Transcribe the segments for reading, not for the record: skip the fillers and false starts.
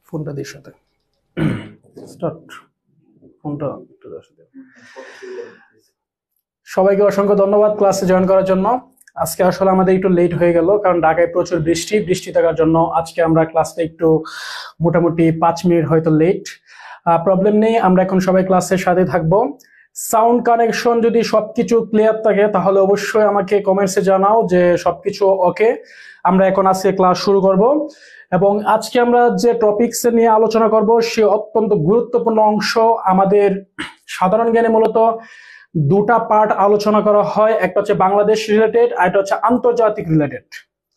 ফোনটা দিয়ে সাথে স্টার্ট ফোনটা একটু দেওয়ার সাথে। সবাইকে অসংখ্য ধন্যবাদ ক্লাসে জয়েন করার জন্য। আজকে আসলে আমাদের একটু লেট হয়ে গেল, কারণ ঢাকায় প্রচুর বৃষ্টি থাকার জন্য আজকে আমরা ক্লাসটা একটু মোটামুটি 5 মিনিট হয়তো লেট। প্রবলেম নেই, আমরা এখন সবাই ক্লাসের সাথে থাকবো। সাউন্ড কানেকশন যদি সবকিছু ক্লিয়ার থাকে তাহলে অবশ্যই আমাকে কমেন্টসে জানাও যে সবকিছু ওকে। আমরা এখন আজকে ক্লাস শুরু করব এবং আজকে আমরা যে টপিকস নিয়ে আলোচনা করব সে অত্যন্ত গুরুত্বপূর্ণ অংশ। আমাদের সাধারণ জ্ঞানে মূলত দুটা পার্ট আলোচনা করা হয়, একটা হচ্ছে বাংলাদেশ রিলেটেড আর একটা হচ্ছে আন্তর্জাতিক রিলেটেড।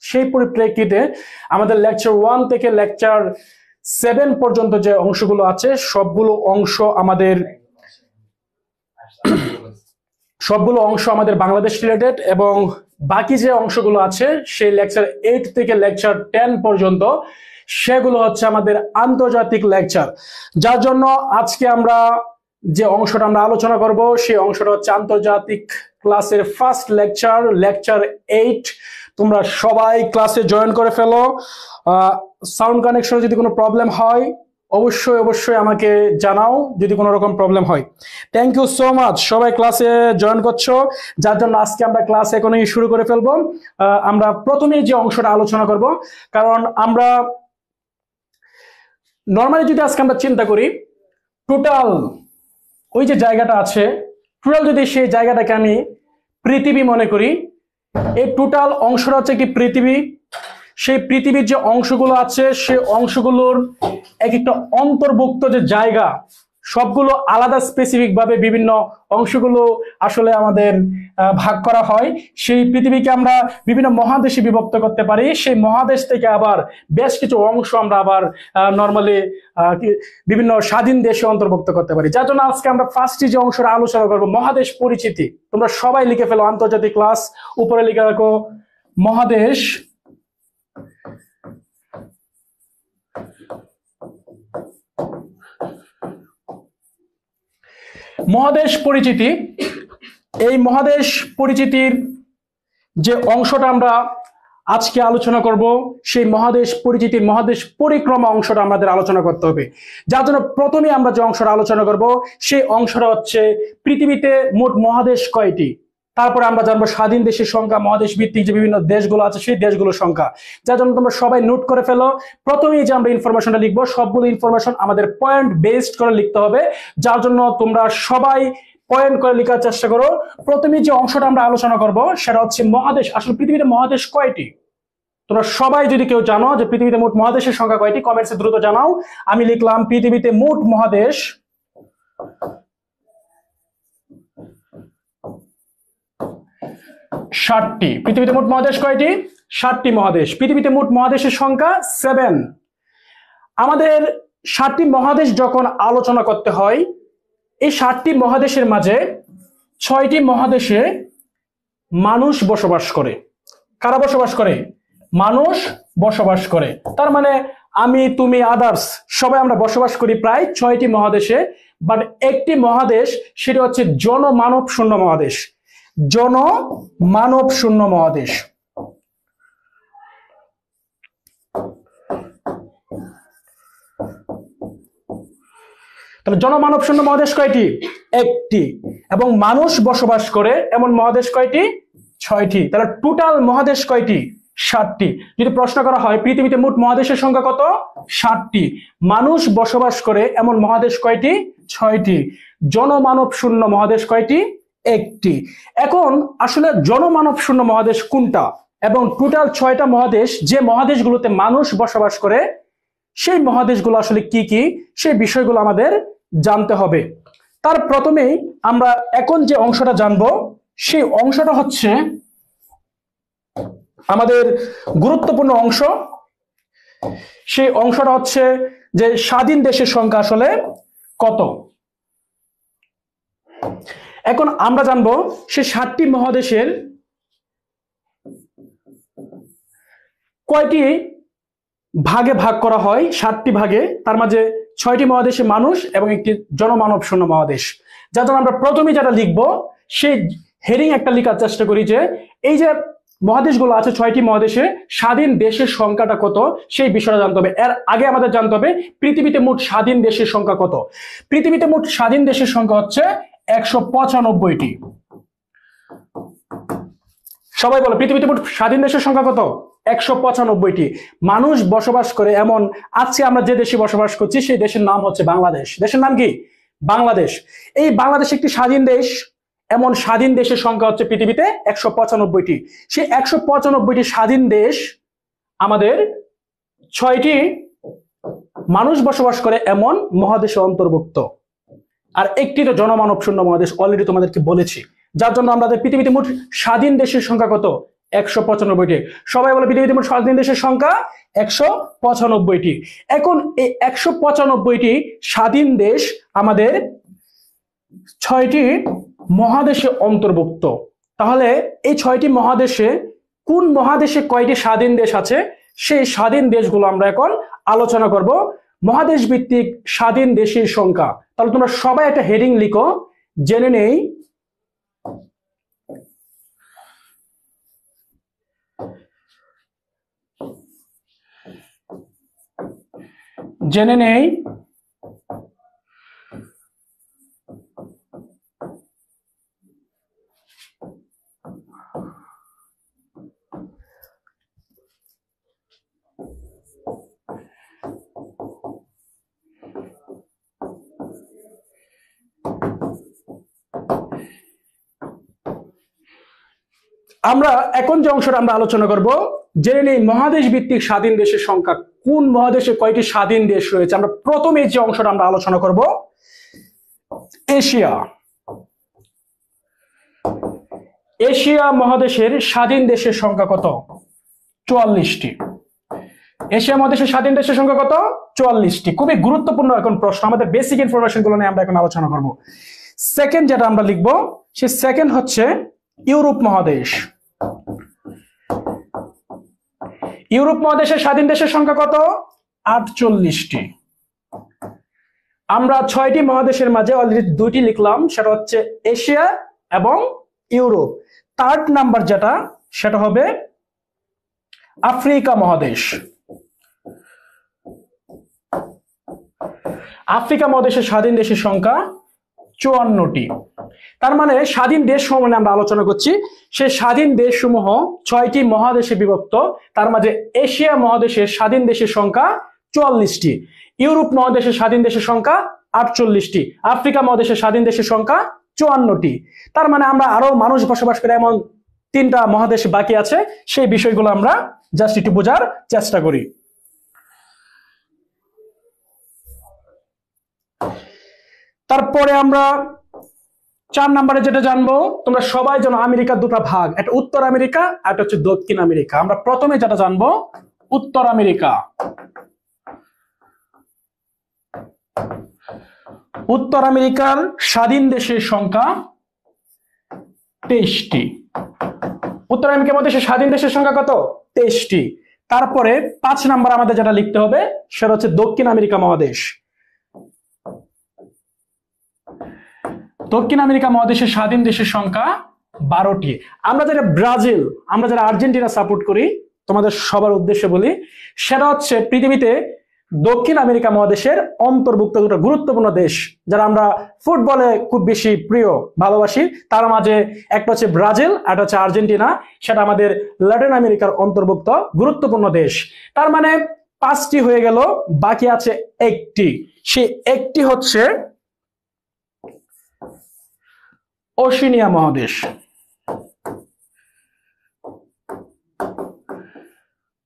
সেই পরিপ্রেক্ষিতে আমাদের লেকচার 1 থেকে লেকচার 7 পর্যন্ত যে অংশগুলো আছে সবগুলো অংশ আমাদের বাংলাদেশ রিলেটেড, এবং বাকি যে অংশগুলো আছে সেই লেকচার 8 থেকে লেকচার 10 পর্যন্ত সেগুলো হচ্ছে আমাদের আন্তর্জাতিক লেকচার। যার জন্য আজকে আমরা যে অংশটা আমরা আলোচনা করব সেই অংশটা হচ্ছে আন্তর্জাতিক ক্লাসের ফার্স্ট লেকচার 8। তোমরা সবাই ক্লাসে জয়েন করে ফেলো। সাউন্ড কানেকশনে যদি কোনো প্রবলেম হয় অবশ্যই আমাকে জানাও যদি কোনো রকম প্রবলেম হয়। থ্যাংক ইউ সো মাচ, সবাই ক্লাসে জয়েন করছো, যার জন্য আজকে আমরা ক্লাস এখনই শুরু করে ফেলবো। আমরা প্রথমে যে অংশটা আলোচনা করব, কারণ আমরা নর্মালি যদি আজকে আমরা চিন্তা করি টোটাল ওই যে জায়গাটা আছে, টোটাল যদি সেই জায়গাটাকে আমি পৃথিবী মনে করি, এই টোটাল অংশটা হচ্ছে কি পৃথিবী। সেই পৃথিবীর যে অংশগুলো আছে সেই অংশগুলোর এক একটা অন্তর্ভুক্ত যে জায়গা সবগুলো আলাদা স্পেসিফিক ভাবে বিভিন্ন অংশগুলো আসলে আমাদের ভাগ করা হয়। সেই পৃথিবীকে আমরা বিভিন্ন মহাদেশে বিভক্ত করতে পারি। সেই মহাদেশ থেকে আবার বেশ কিছু অংশ আমরা আবার নর্মালি বিভিন্ন স্বাধীন দেশে অন্তর্ভুক্ত করতে পারি। যার জন্য আজকে আমরা ফার্স্টে যে অংশটা আলোচনা করবো মহাদেশ পরিচিতি। তোমরা সবাই লিখে ফেলো আন্তর্জাতিক ক্লাস, উপরে লিখে রাখো মহাদেশ পরিচিতি। এই মহাদেশ পরিচিতির যে অংশটা আমরা আজকে আলোচনা করব সেই মহাদেশ পরিচিতির মহাদেশ পরিক্রমা অংশটা আমাদের আলোচনা করতে হবে। যার জন্য প্রথমে আমরা যে অংশটা আলোচনা করব সেই অংশটা হচ্ছে পৃথিবীতে মোট মহাদেশ কয়টি, তারপরে আমরা জানবো স্বাধীন দেশের সংখ্যা, মহাদেশ ভিত্তিক যে বিভিন্ন দেশগুলো আছে সেই দেশগুলোর সংখ্যা। যার জন্য তোমরা সবাই নোট করে ফেলো। প্রথমেই যে আমরা ইনফরমেশনটা লিখবো সবগুলো ইনফরমেশন আমাদের পয়েন্ট বেসড করে লিখতে হবে, যার জন্য তোমরা সবাই পয়েন্ট করে লেখার চেষ্টা করো। প্রথমে যে অংশটা আমরা আলোচনা করব সেটা হচ্ছে মহাদেশ। আসলে পৃথিবীতে মহাদেশ কয়টি তোমরা সবাই যদি কেউ জানো যে পৃথিবীতে মোট মহাদেশের সংখ্যা কয়টি কমেন্টসে দ্রুত জানাও। আমি লিখলাম পৃথিবীতে মোট মহাদেশ 7টি। পৃথিবীতে মোট মহাদেশ কয়টি? 7টি মহাদেশ। পৃথিবীতে মোট মহাদেশের সংখ্যা 7। আমাদের 7টি মহাদেশ যখন আলোচনা করতে হয়, এই 7টি মহাদেশের মাঝে 6টি মহাদেশে মানুষ বসবাস করে। কারা বসবাস করে? মানুষ বসবাস করে। তার মানে আমি, তুমি, আদার্স সবাই আমরা বসবাস করি প্রায় 6টি মহাদেশে। বাট একটি মহাদেশ, সেটা হচ্ছে জনমানব শূন্য মহাদেশ। জনমানব শূন্য মহাদেশ। তাহলে জনমানব শূন্য মহাদেশ কয়টি? একটি। এবং মানুষ বসবাস করে এমন মহাদেশ কয়টি? 6টি। তাহলে টোটাল মহাদেশ কয়টি? 7টি। যদি প্রশ্ন করা হয় পৃথিবীতে মোট মহাদেশের সংখ্যা কত? 7টি। মানুষ বসবাস করে এমন মহাদেশ কয়টি? 6টি। জনমানব শূন্য মহাদেশ কয়টি? একটি। এখন আসলে জনমানব শূন্য মহাদেশ কোনটা এবং টোটাল 6টা মহাদেশ, যে মহাদেশগুলোতে মানুষ বসবাস করে সেই মহাদেশগুলো আসলে কি কি সেই বিষয়গুলো আমাদের জানতে হবে। তার প্রথমেই আমরা এখন যে অংশটা জানবো সেই অংশটা হচ্ছে আমাদের গুরুত্বপূর্ণ অংশ। সেই অংশটা হচ্ছে যে স্বাধীন দেশের সংখ্যা আসলে কত। এখন আমরা জানবো সেই 7টি মহাদেশের কয়টি ভাগে ভাগ করা হয়। 7টি ভাগে, তার মাঝে 6টি মহাদেশে মানুষ এবং একটি জনমানব শূন্য মহাদেশ। যার জন্য আমরা প্রথমে যেটা লিখবো সেই হেডিং একটা লেখার চেষ্টা করি যে এই যে মহাদেশগুলো আছে 6টি মহাদেশে স্বাধীন দেশের সংখ্যাটা কত সেই বিষয়টা জানতে হবে। এর আগে আমাদের জানতে হবে পৃথিবীতে মোট স্বাধীন দেশের সংখ্যা কত। পৃথিবীতে মোট স্বাধীন দেশের সংখ্যা হচ্ছে 195টি। সবাই বলো পৃথিবীতে মোট স্বাধীন দেশের সংখ্যা কত? 195টি। মানুষ বসবাস করে এমন আজকে আমরা যে দেশে বসবাস করছি সেই দেশের নাম হচ্ছে বাংলাদেশ। দেশের নাম কি? বাংলাদেশ। এই বাংলাদেশ একটি স্বাধীন দেশ। এমন স্বাধীন দেশের সংখ্যা হচ্ছে পৃথিবীতে 195টি। সেই 195টি স্বাধীন দেশ আমাদের 6টি মানুষ বসবাস করে এমন মহাদেশে অন্তর্ভুক্ত। আর একটি তো জনমানব শূন্য মহাদেশ, অলরেডি তোমাদেরকে বলেছি। যার জন্য আমাদের পৃথিবীতে মোট স্বাধীন দেশের সংখ্যা কত? 195টি। সবাই বলে পৃথিবীতে মোট স্বাধীন দেশের সংখ্যা 195টি। এখন এই 195টি স্বাধীন দেশ আমাদের 6টি মহাদেশে অন্তর্ভুক্ত। তাহলে এই 6টি মহাদেশে কোন মহাদেশে কয়টি স্বাধীন দেশ আছে সেই স্বাধীন দেশগুলো আমরা এখন আলোচনা করব। মহাদেশ ভিত্তিক স্বাধীন দেশের সংখ্যা। তাহলে তোমরা সবাই একটা হেডিং লিখো, জেনে নেই আমরা এখন যে অংশটা আমরা আলোচনা করব, জেনে নেই মহাদেশ ভিত্তিক স্বাধীন দেশের সংখ্যা। কোন মহাদেশে কয়টি স্বাধীন দেশ রয়েছে। আমরা প্রথমে যে অংশটা আমরা আলোচনা করব, এশিয়া। এশিয়া মহাদেশের স্বাধীন দেশের সংখ্যা কত? 44টি। এশিয়া মহাদেশের স্বাধীন দেশের সংখ্যা কত? 44টি। খুবই গুরুত্বপূর্ণ এখন প্রশ্ন, আমাদের বেসিক ইনফরমেশন গুলো নিয়ে আমরা এখন আলোচনা করব। সেকেন্ড যেটা আমরা লিখব, সে সেকেন্ড হচ্ছে ইউরোপ মহাদেশ। ইউরোপ মহাদেশের স্বাধীন দেশের সংখ্যা কত? 48টি। আমরা 6টি মহাদেশের মাঝে অলরেডি 2টি লিখলাম, সেটা হচ্ছে এশিয়া এবং ইউরোপ। থার্ড নাম্বার যেটা সেটা হবে আফ্রিকা মহাদেশ। আফ্রিকা মহাদেশের স্বাধীন দেশের সংখ্যা 54টি। তার মানে স্বাধীন দেশ সমূহ আমরা আলোচনা করছি। সেই স্বাধীন দেশসমূহ 6টি মহাদেশে বিভক্ত। তার মাঝে এশিয়া মহাদেশের স্বাধীন দেশের সংখ্যা 44টি, ইউরোপ মহাদেশের স্বাধীন দেশের সংখ্যা 48টি, আফ্রিকা মহাদেশের স্বাধীন দেশের সংখ্যা 54টি। তার মানে আমরা আরো মানুষ বসবাস করে এমন 3টা মহাদেশ বাকি আছে। সেই বিষয়গুলো আমরা জাস্ট একটু বোঝার চেষ্টা করি। তারপরে আমরা 4 নম্বরে যেটা জানবো, তোমরা সবাই জানো আমেরিকার 2টা ভাগ, একটা উত্তর আমেরিকা আর একটা হচ্ছে দক্ষিণ আমেরিকা। আমরা প্রথমে যেটা জানবো উত্তর আমেরিকা। উত্তর আমেরিকার স্বাধীন দেশের সংখ্যা 23টি। উত্তর আমেরিকা মহাদেশের স্বাধীন দেশের সংখ্যা কত? 23টি। তারপরে 5 নাম্বার আমাদের যেটা লিখতে হবে সেটা হচ্ছে দক্ষিণ আমেরিকা মহাদেশ। দক্ষিণ আমেরিকা মহাদেশের স্বাধীন দেশের সংখ্যা 12টি। আমরা যারা ব্রাজিল, আমরা যারা আর্জেন্টিনা সাপোর্ট করি, তোমাদের সবার উদ্দেশ্যে বলি, সেটা হচ্ছে পৃথিবীতে দক্ষিণ আমেরিকা মহাদেশের অন্তর্ভুক্ত 2টা গুরুত্বপূর্ণ দেশ যারা আমরা ফুটবলে খুব বেশি প্রিয় ভালোবাসি। তার মাঝে একটা হচ্ছে ব্রাজিল আর একটা হচ্ছে আর্জেন্টিনা, সেটা আমাদের ল্যাটিন আমেরিকার অন্তর্ভুক্ত গুরুত্বপূর্ণ দেশ। তার মানে 5টি হয়ে গেল, বাকি আছে একটি। সেই একটি হচ্ছে ওশেনিয়া মহাদেশ।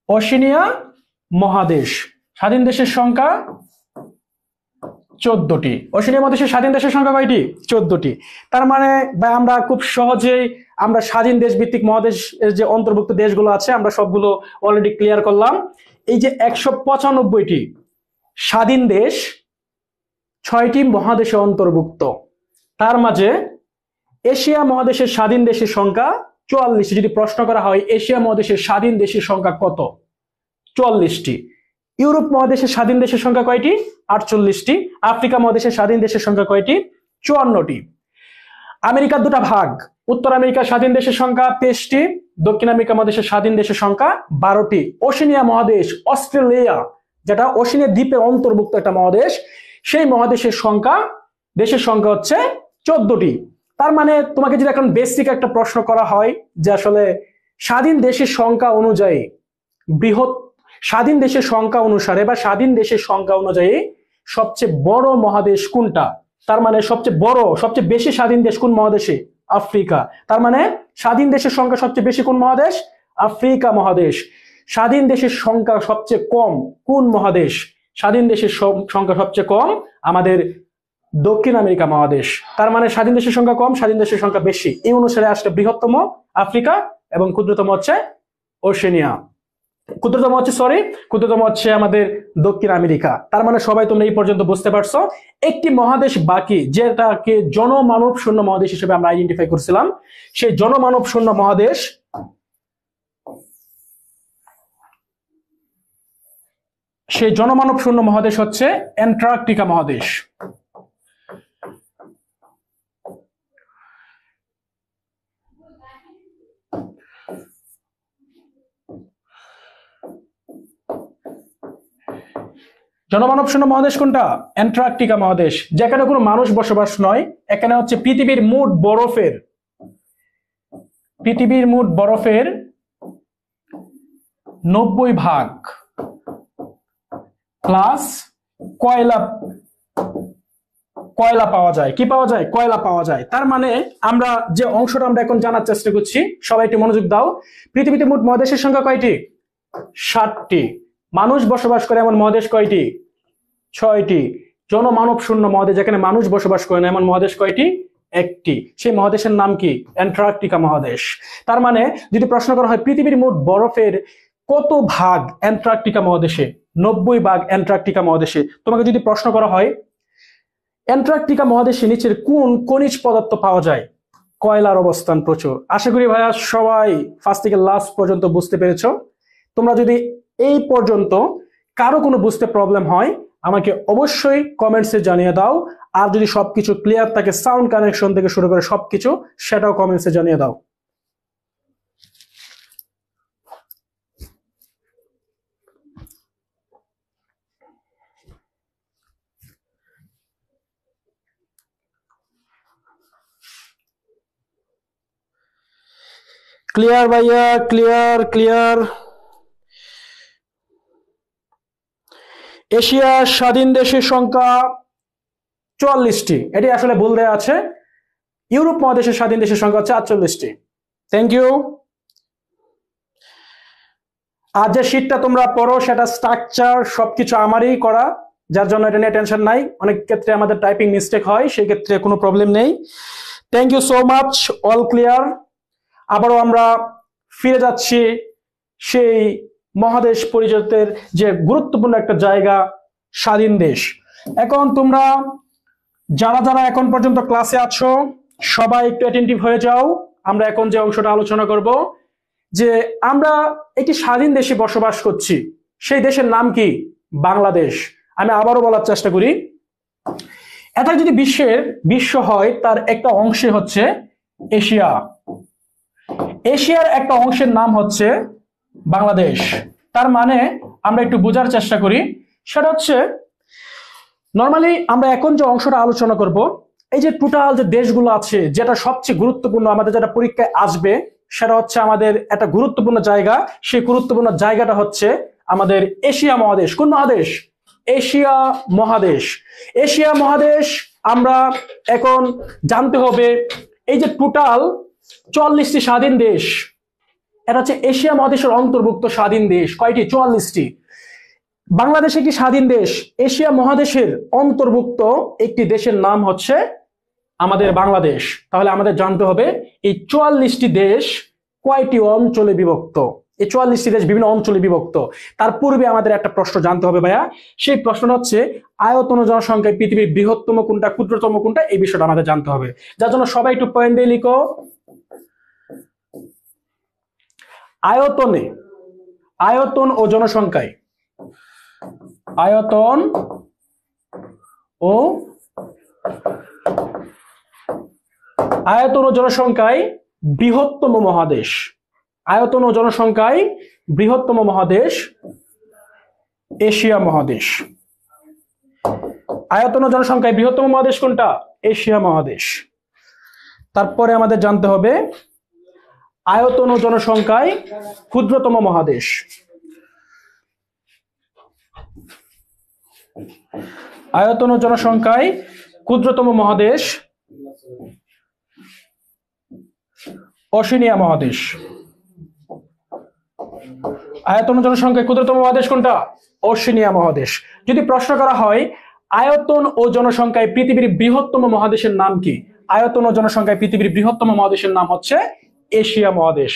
ওশেনিয়া মহাদেশ স্বাধীন দেশের সংখ্যা 14টি। ওশেনিয়া মহাদেশের স্বাধীন দেশের সংখ্যা কয়টি? 14টি। তার মানে ভাই আমরা খুব সহজেই আমরা স্বাধীন দেশ ভিত্তিক মহাদেশ যে অন্তর্ভুক্ত দেশগুলো আছে আমরা সবগুলো অলরেডি ক্লিয়ার করলাম। এই যে 195টি স্বাধীন দেশ 6টি মহাদেশে অন্তর্ভুক্ত। তার মাঝে এশিয়া মহাদেশের স্বাধীন দেশের সংখ্যা 44টি। যদি প্রশ্ন করা হয় এশিয়া মহাদেশের স্বাধীন দেশের সংখ্যা কত? 44টি। ইউরোপ মহাদেশের স্বাধীন দেশের সংখ্যা কয়টি? 48টি। আফ্রিকা মহাদেশের স্বাধীন দেশের সংখ্যা কয়টি? 54টি। আমেরিকার 2টা ভাগ, উত্তর আমেরিকা স্বাধীন দেশের সংখ্যা 23টি, দক্ষিণ আমেরিকা মহাদেশের স্বাধীন দেশের সংখ্যা 12টি। ওশেনিয়া মহাদেশ, অস্ট্রেলিয়া, যেটা ওশেনিয়া দ্বীপের অন্তর্ভুক্ত একটা মহাদেশ, সেই মহাদেশের সংখ্যা, দেশের সংখ্যা হচ্ছে 14টি। তার মানে তোমাকে যদি এখন বেসিক একটা প্রশ্ন করা হয় যে আসলে স্বাধীন দেশের সংখ্যা অনুযায়ী স্বাধীন দেশের সংখ্যা অনুসারে বা স্বাধীন দেশের সংখ্যা অনুযায়ী সবচেয়ে বড় মহাদেশ কোনটা, তার মানে সবচেয়ে বেশি স্বাধীন দেশ কোন মহাদেশে? আফ্রিকা। তার মানে স্বাধীন দেশের সংখ্যা সবচেয়ে বেশি কোন মহাদেশ? আফ্রিকা মহাদেশ। স্বাধীন দেশের সংখ্যা সবচেয়ে কম কোন মহাদেশ? স্বাধীন দেশের সংখ্যা সবচেয়ে কম আমাদের দক্ষিণ আমেরিকা মহাদেশ। তার মানে স্বাধীন দেশের সংখ্যা কম, স্বাধীন দেশের সংখ্যা বেশি, এই অনুসারে আসলে বৃহত্তম আফ্রিকা এবং ক্ষুদ্রতম হচ্ছে ওশেনিয়া। ক্ষুদ্রতম হচ্ছে আমাদের দক্ষিণ আমেরিকা। তার মানে সবাই তোমরা এই পর্যন্ত বুঝতে পারছো। একটি মহাদেশ বাকি, যেটাকে জনমানব শূন্য মহাদেশ হিসেবে আমরা আইডেন্টিফাই করছিলাম, সেই জনমানব শূন্য মহাদেশ, হচ্ছে অ্যান্টার্কটিকা মহাদেশ। জনমানব শূন্য মহাদেশ কোনটা? অ্যান্টার্কটিকা মহাদেশ, যেখানে কোনো মানুষ বসবাস নয়। এখানে হচ্ছে পৃথিবীর মোট বরফের 90% প্লাস কয়লা পাওয়া যায়। কি পাওয়া যায়? কয়লা পাওয়া যায়। তার মানে আমরা যে অংশটা আমরা এখন জানার চেষ্টা করছি, সবাই একটু মনোযোগ দাও। পৃথিবীতে মোট মহাদেশের সংখ্যা কয়টি? 7টি। মানুষ বসবাস করে এমন মহাদেশ কয়টি? 6টি। জনমানব শূন্য মহাদেশ, যেখানে মানুষ বসবাস করে না, এমন মহাদেশ কয়টি? 1টি। সেই মহাদেশের নাম কি? অ্যান্টার্কটিকা মহাদেশ। তার মানে যদি প্রশ্ন করা হয় পৃথিবীর মোট বরফের কত ভাগ অ্যান্টার্কটিকা মহাদেশে, 90% অ্যান্টার্কটিকা মহাদেশে। তোমাকে যদি প্রশ্ন করা হয় অ্যান্টার্কটিকা মহাদেশে নিচের কোন খনিজ পদার্থ পাওয়া যায়, কয়লার অবস্থান প্রচুর। আশা করি ভাইয়া সবাই ফার্স্ট থেকে লাস্ট পর্যন্ত বুঝতে পেরেছো। তোমরা যদি এই পর্যন্ত কারো কোনো বুঝতে প্রবলেম হয়, আমাকে অবশ্যই কমেন্টসে জানিয়ে দাও। আর যদি সবকিছু ক্লিয়ার থাকে, সাউন্ড কানেকশন থেকে শুরু করে সবকিছু, সেটাও কমেন্টসে জানিয়ে দাও। ক্লিয়ার ভাইয়া, ক্লিয়ার। এশিয়ার স্বাধীন দেশের সংখ্যা 44টি, এটি আসলে ভুল দেয়া আছে। ইউরোপ মহাদেশের স্বাধীন দেশের সংখ্যা হচ্ছে 48টি। Thank you. আর যে শীটটা তোমরা পড়ো, সেটা স্ট্রাকচার সবকিছু আমারই করা, যার জন্য এটা নিয়ে টেনশন নাই। অনেক ক্ষেত্রে আমাদের টাইপিং মিস্টেক হয়, সেই ক্ষেত্রে কোনো প্রবলেম নেই। Thank you so much, all clear. আবারও আমরা ফিরে যাচ্ছি সেই মহাদেশ পরিচিতের যে গুরুত্বপূর্ণ একটা জায়গা, স্বাধীন দেশ। এখন তোমরা যারা এখন পর্যন্ত ক্লাসে আছো, সবাই একটু অ্যাটেন্টিভ হয়ে যাও। আমরা এখন যে অংশটা আলোচনা করব, যে আমরা একটি স্বাধীন দেশে বসবাস করছি, সেই দেশের নাম কি? বাংলাদেশ। আমি আবারও বলার চেষ্টা করি, এটা যদি বিশ্ব হয়, তার একটা অংশে হচ্ছে এশিয়া। এশিয়ার একটা অংশের নাম হচ্ছে বাংলাদেশ। তার মানে আমরা একটু বোঝার চেষ্টা করি, সেটা হচ্ছে নর্মালি আমরা এখন যে অংশটা আলোচনা করব, এই যে টোটাল যে দেশগুলো আছে, যেটা সবচেয়ে গুরুত্বপূর্ণ, আমাদের যেটা পরীক্ষায় আসবে, সেটা হচ্ছে আমাদের একটা গুরুত্বপূর্ণ জায়গা। সেই গুরুত্বপূর্ণ জায়গাটা হচ্ছে আমাদের এশিয়া মহাদেশ। কোন মহাদেশ? এশিয়া মহাদেশ। এশিয়া মহাদেশ আমরা এখন জানতে হবে, এই যে টোটাল 44টি স্বাধীন দেশ, এটা হচ্ছে এশিয়া মহাদেশের অন্তর্ভুক্ত স্বাধীন দেশ। কয়টি? 44টি। বাংলাদেশ একটি স্বাধীন দেশ, এশিয়া মহাদেশের অন্তর্ভুক্ত একটি দেশের নাম হচ্ছে আমাদের বাংলাদেশ। তাহলে আমাদের জানতে হবে এই 44টি দেশ কয়টি অঞ্চলে বিভক্ত। এই 44টি দেশ বিভিন্ন অঞ্চলে বিভক্ত। তার পূর্বে আমাদের একটা প্রশ্ন জানতে হবে ভাইয়া, সেই প্রশ্নটা হচ্ছে আয়তন ও জনসংখ্যায় পৃথিবীর বৃহত্তম কোনটা, ক্ষুদ্রতম কোনটা, এই বিষয়টা আমাদের জানতে হবে। যার জন্য সবাই একটু পয়েন্ট দিয়ে লিখো। আয়তন ও জনসংখ্যায়, আয়তন ও আয়তন ও জনসংখ্যায় বৃহত্তম মহাদেশ, আয়তন ও জনসংখ্যায় বৃহত্তম মহাদেশ এশিয়া মহাদেশ। আয়তন ও জনসংখ্যায় বৃহত্তম মহাদেশ কোনটা? এশিয়া মহাদেশ। তারপরে আমাদের জানতে হবে আয়তন ও জনসংখ্যায় ক্ষুদ্রতম মহাদেশ। আয়তন ও জনসংখ্যায় ক্ষুদ্রতম মহাদেশ ওশেনিয়া মহাদেশ। আয়তন ও জনসংখ্যায় ক্ষুদ্রতম মহাদেশ কোনটা? ওশেনিয়া মহাদেশ। যদি প্রশ্ন করা হয় আয়তন ও জনসংখ্যায় পৃথিবীর বৃহত্তম মহাদেশের নাম কি? আয়তন ও জনসংখ্যায় পৃথিবীর বৃহত্তম মহাদেশের নাম হচ্ছে এশিয়া মহাদেশ।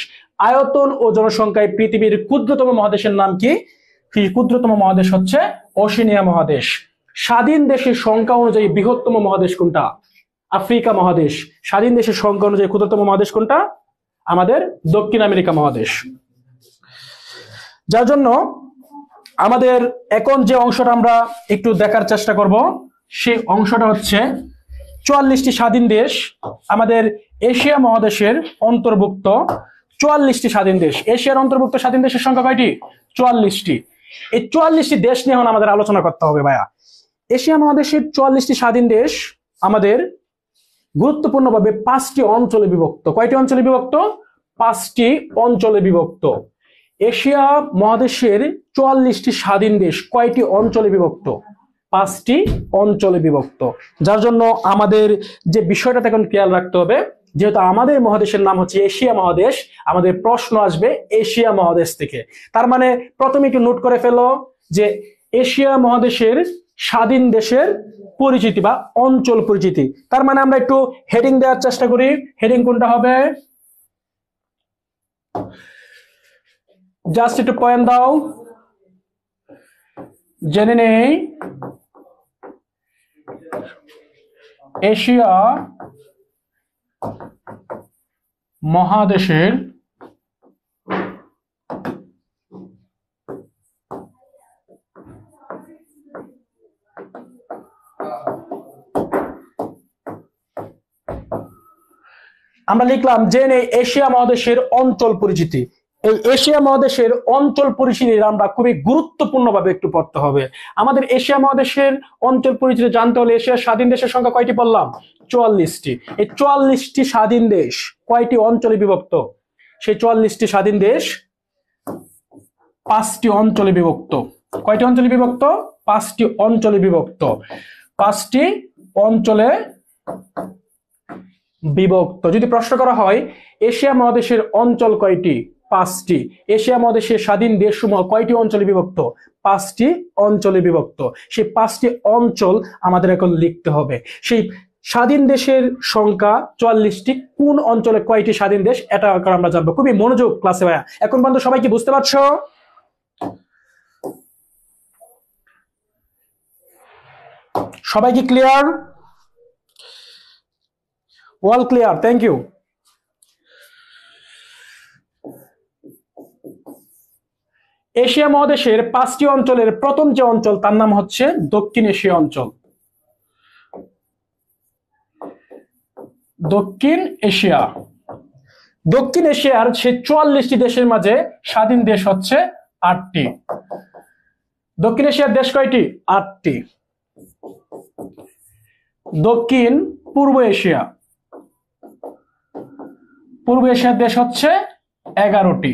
আয়তন ও জনসংখ্যায় পৃথিবীর ক্ষুদ্রতম মহাদেশের নাম কি? ক্ষুদ্রতম মহাদেশ হচ্ছে ওশেনিয়া মহাদেশ। স্বাধীন দেশের সংখ্যা অনুযায়ী বৃহত্তম মহাদেশ কোনটা? আফ্রিকা মহাদেশ। স্বাধীন দেশের সংখ্যা অনুযায়ী ক্ষুদ্রতম মহাদেশ কোনটা? আমাদের দক্ষিণ আমেরিকা মহাদেশ। যার জন্য আমাদের এখন যে অংশটা আমরা একটু দেখার চেষ্টা করব সেই অংশটা হচ্ছে 44টি স্বাধীন দেশ আমাদের এশিয়া মহাদেশের অন্তর্ভুক্ত। 44টি স্বাধীন দেশ। এশিয়ার অন্তর্ভুক্ত স্বাধীন দেশের সংখ্যা কয়টি? 44টি। এই 44টি দেশ নিয়ে এখন আমাদের আলোচনা করতে হবে ভাইয়া। এশিয়া মহাদেশের 44টি স্বাধীন দেশ আমাদের গুরুত্বপূর্ণভাবে 5টি অঞ্চলে বিভক্ত। কয়টি অঞ্চলে বিভক্ত? 5টি অঞ্চলে বিভক্ত। এশিয়া মহাদেশের 44টি স্বাধীন দেশ কয়টি অঞ্চলে বিভক্ত? 5টি অঞ্চলে বিভক্ত। যার জন্য আমাদের যে বিষয়টা এখন খেয়াল রাখতে হবে, যেহেতু আমাদের মহাদেশের নাম হচ্ছে এশিয়া মহাদেশ, আমাদের প্রশ্ন আসবে এশিয়া মহাদেশ থেকে। তার মানে প্রথমে একটু নোট করে ফেলো যে এশিয়া মহাদেশের স্বাধীন দেশের পরিচিতি বা অঞ্চল পরিচিতি। তার মানে আমরা একটু হেডিং দেওয়ার চেষ্টা করি। হেডিং কোনটা হবে? জাস্ট একটু পয়েন্ট দাও, জেনে নেই এশিয়া মহাদেশের আমরা লিখলাম যে এশিয়া মহাদেশের অঞ্চল পরিচিতি। এই এশিয়া মহাদেশের অঞ্চল পরিচিতি আমরা খুবই গুরুত্বপূর্ণভাবে একটু পড়তে হবে। আমাদের এশিয়া মহাদেশের অঞ্চল পরিচিতি জানতে হলে এশিয়ার স্বাধীন দেশের সংখ্যা কয়টি বললাম? 44টি। এই 44টি স্বাধীন দেশ কয়টি অঞ্চলে বিভক্ত? সেই 44টি স্বাধীন দেশ 5টি অঞ্চলে বিভক্ত। কয়টি অঞ্চলে বিভক্ত? 5টি অঞ্চলে বিভক্ত। 5টি অঞ্চলে বিভক্ত। যদি প্রশ্ন করা হয় এশিয়া মহাদেশের অঞ্চল কয়টি? 5টি। এশিয়া মহাদেশের স্বাধীন দেশসমূহ কয়টি অঞ্চলে বিভক্ত? 5টি অঞ্চলে বিভক্ত। সেই 5টি অঞ্চল আমাদের এখন লিখতে হবে। সেই স্বাধীন দেশের সংখ্যা 44টি। কোন অঞ্চলে কয়টি স্বাধীন দেশ এটা আমরা জানবো। খুবই মনোযোগ ক্লাসে ভাইয়া। এখন পর্যন্ত সবাই কি বুঝতে পারছো? সবাই কি clear? All clear, thank you. Asia মহাদেশের 5টি অঞ্চলের প্রথম যে অঞ্চল তার নাম হচ্ছে দক্ষিণ এশিয়া অঞ্চল। দক্ষিণ এশিয়া। দক্ষিণ এশিয়ার সেই 44টি দেশের মাঝে স্বাধীন দেশ হচ্ছে 8টি। দক্ষিণ এশিয়ার দেশ কয়টি? 8টি। দক্ষিণ পূর্ব এশিয়া। পূর্ব এশিয়ার দেশ হচ্ছে 11টি।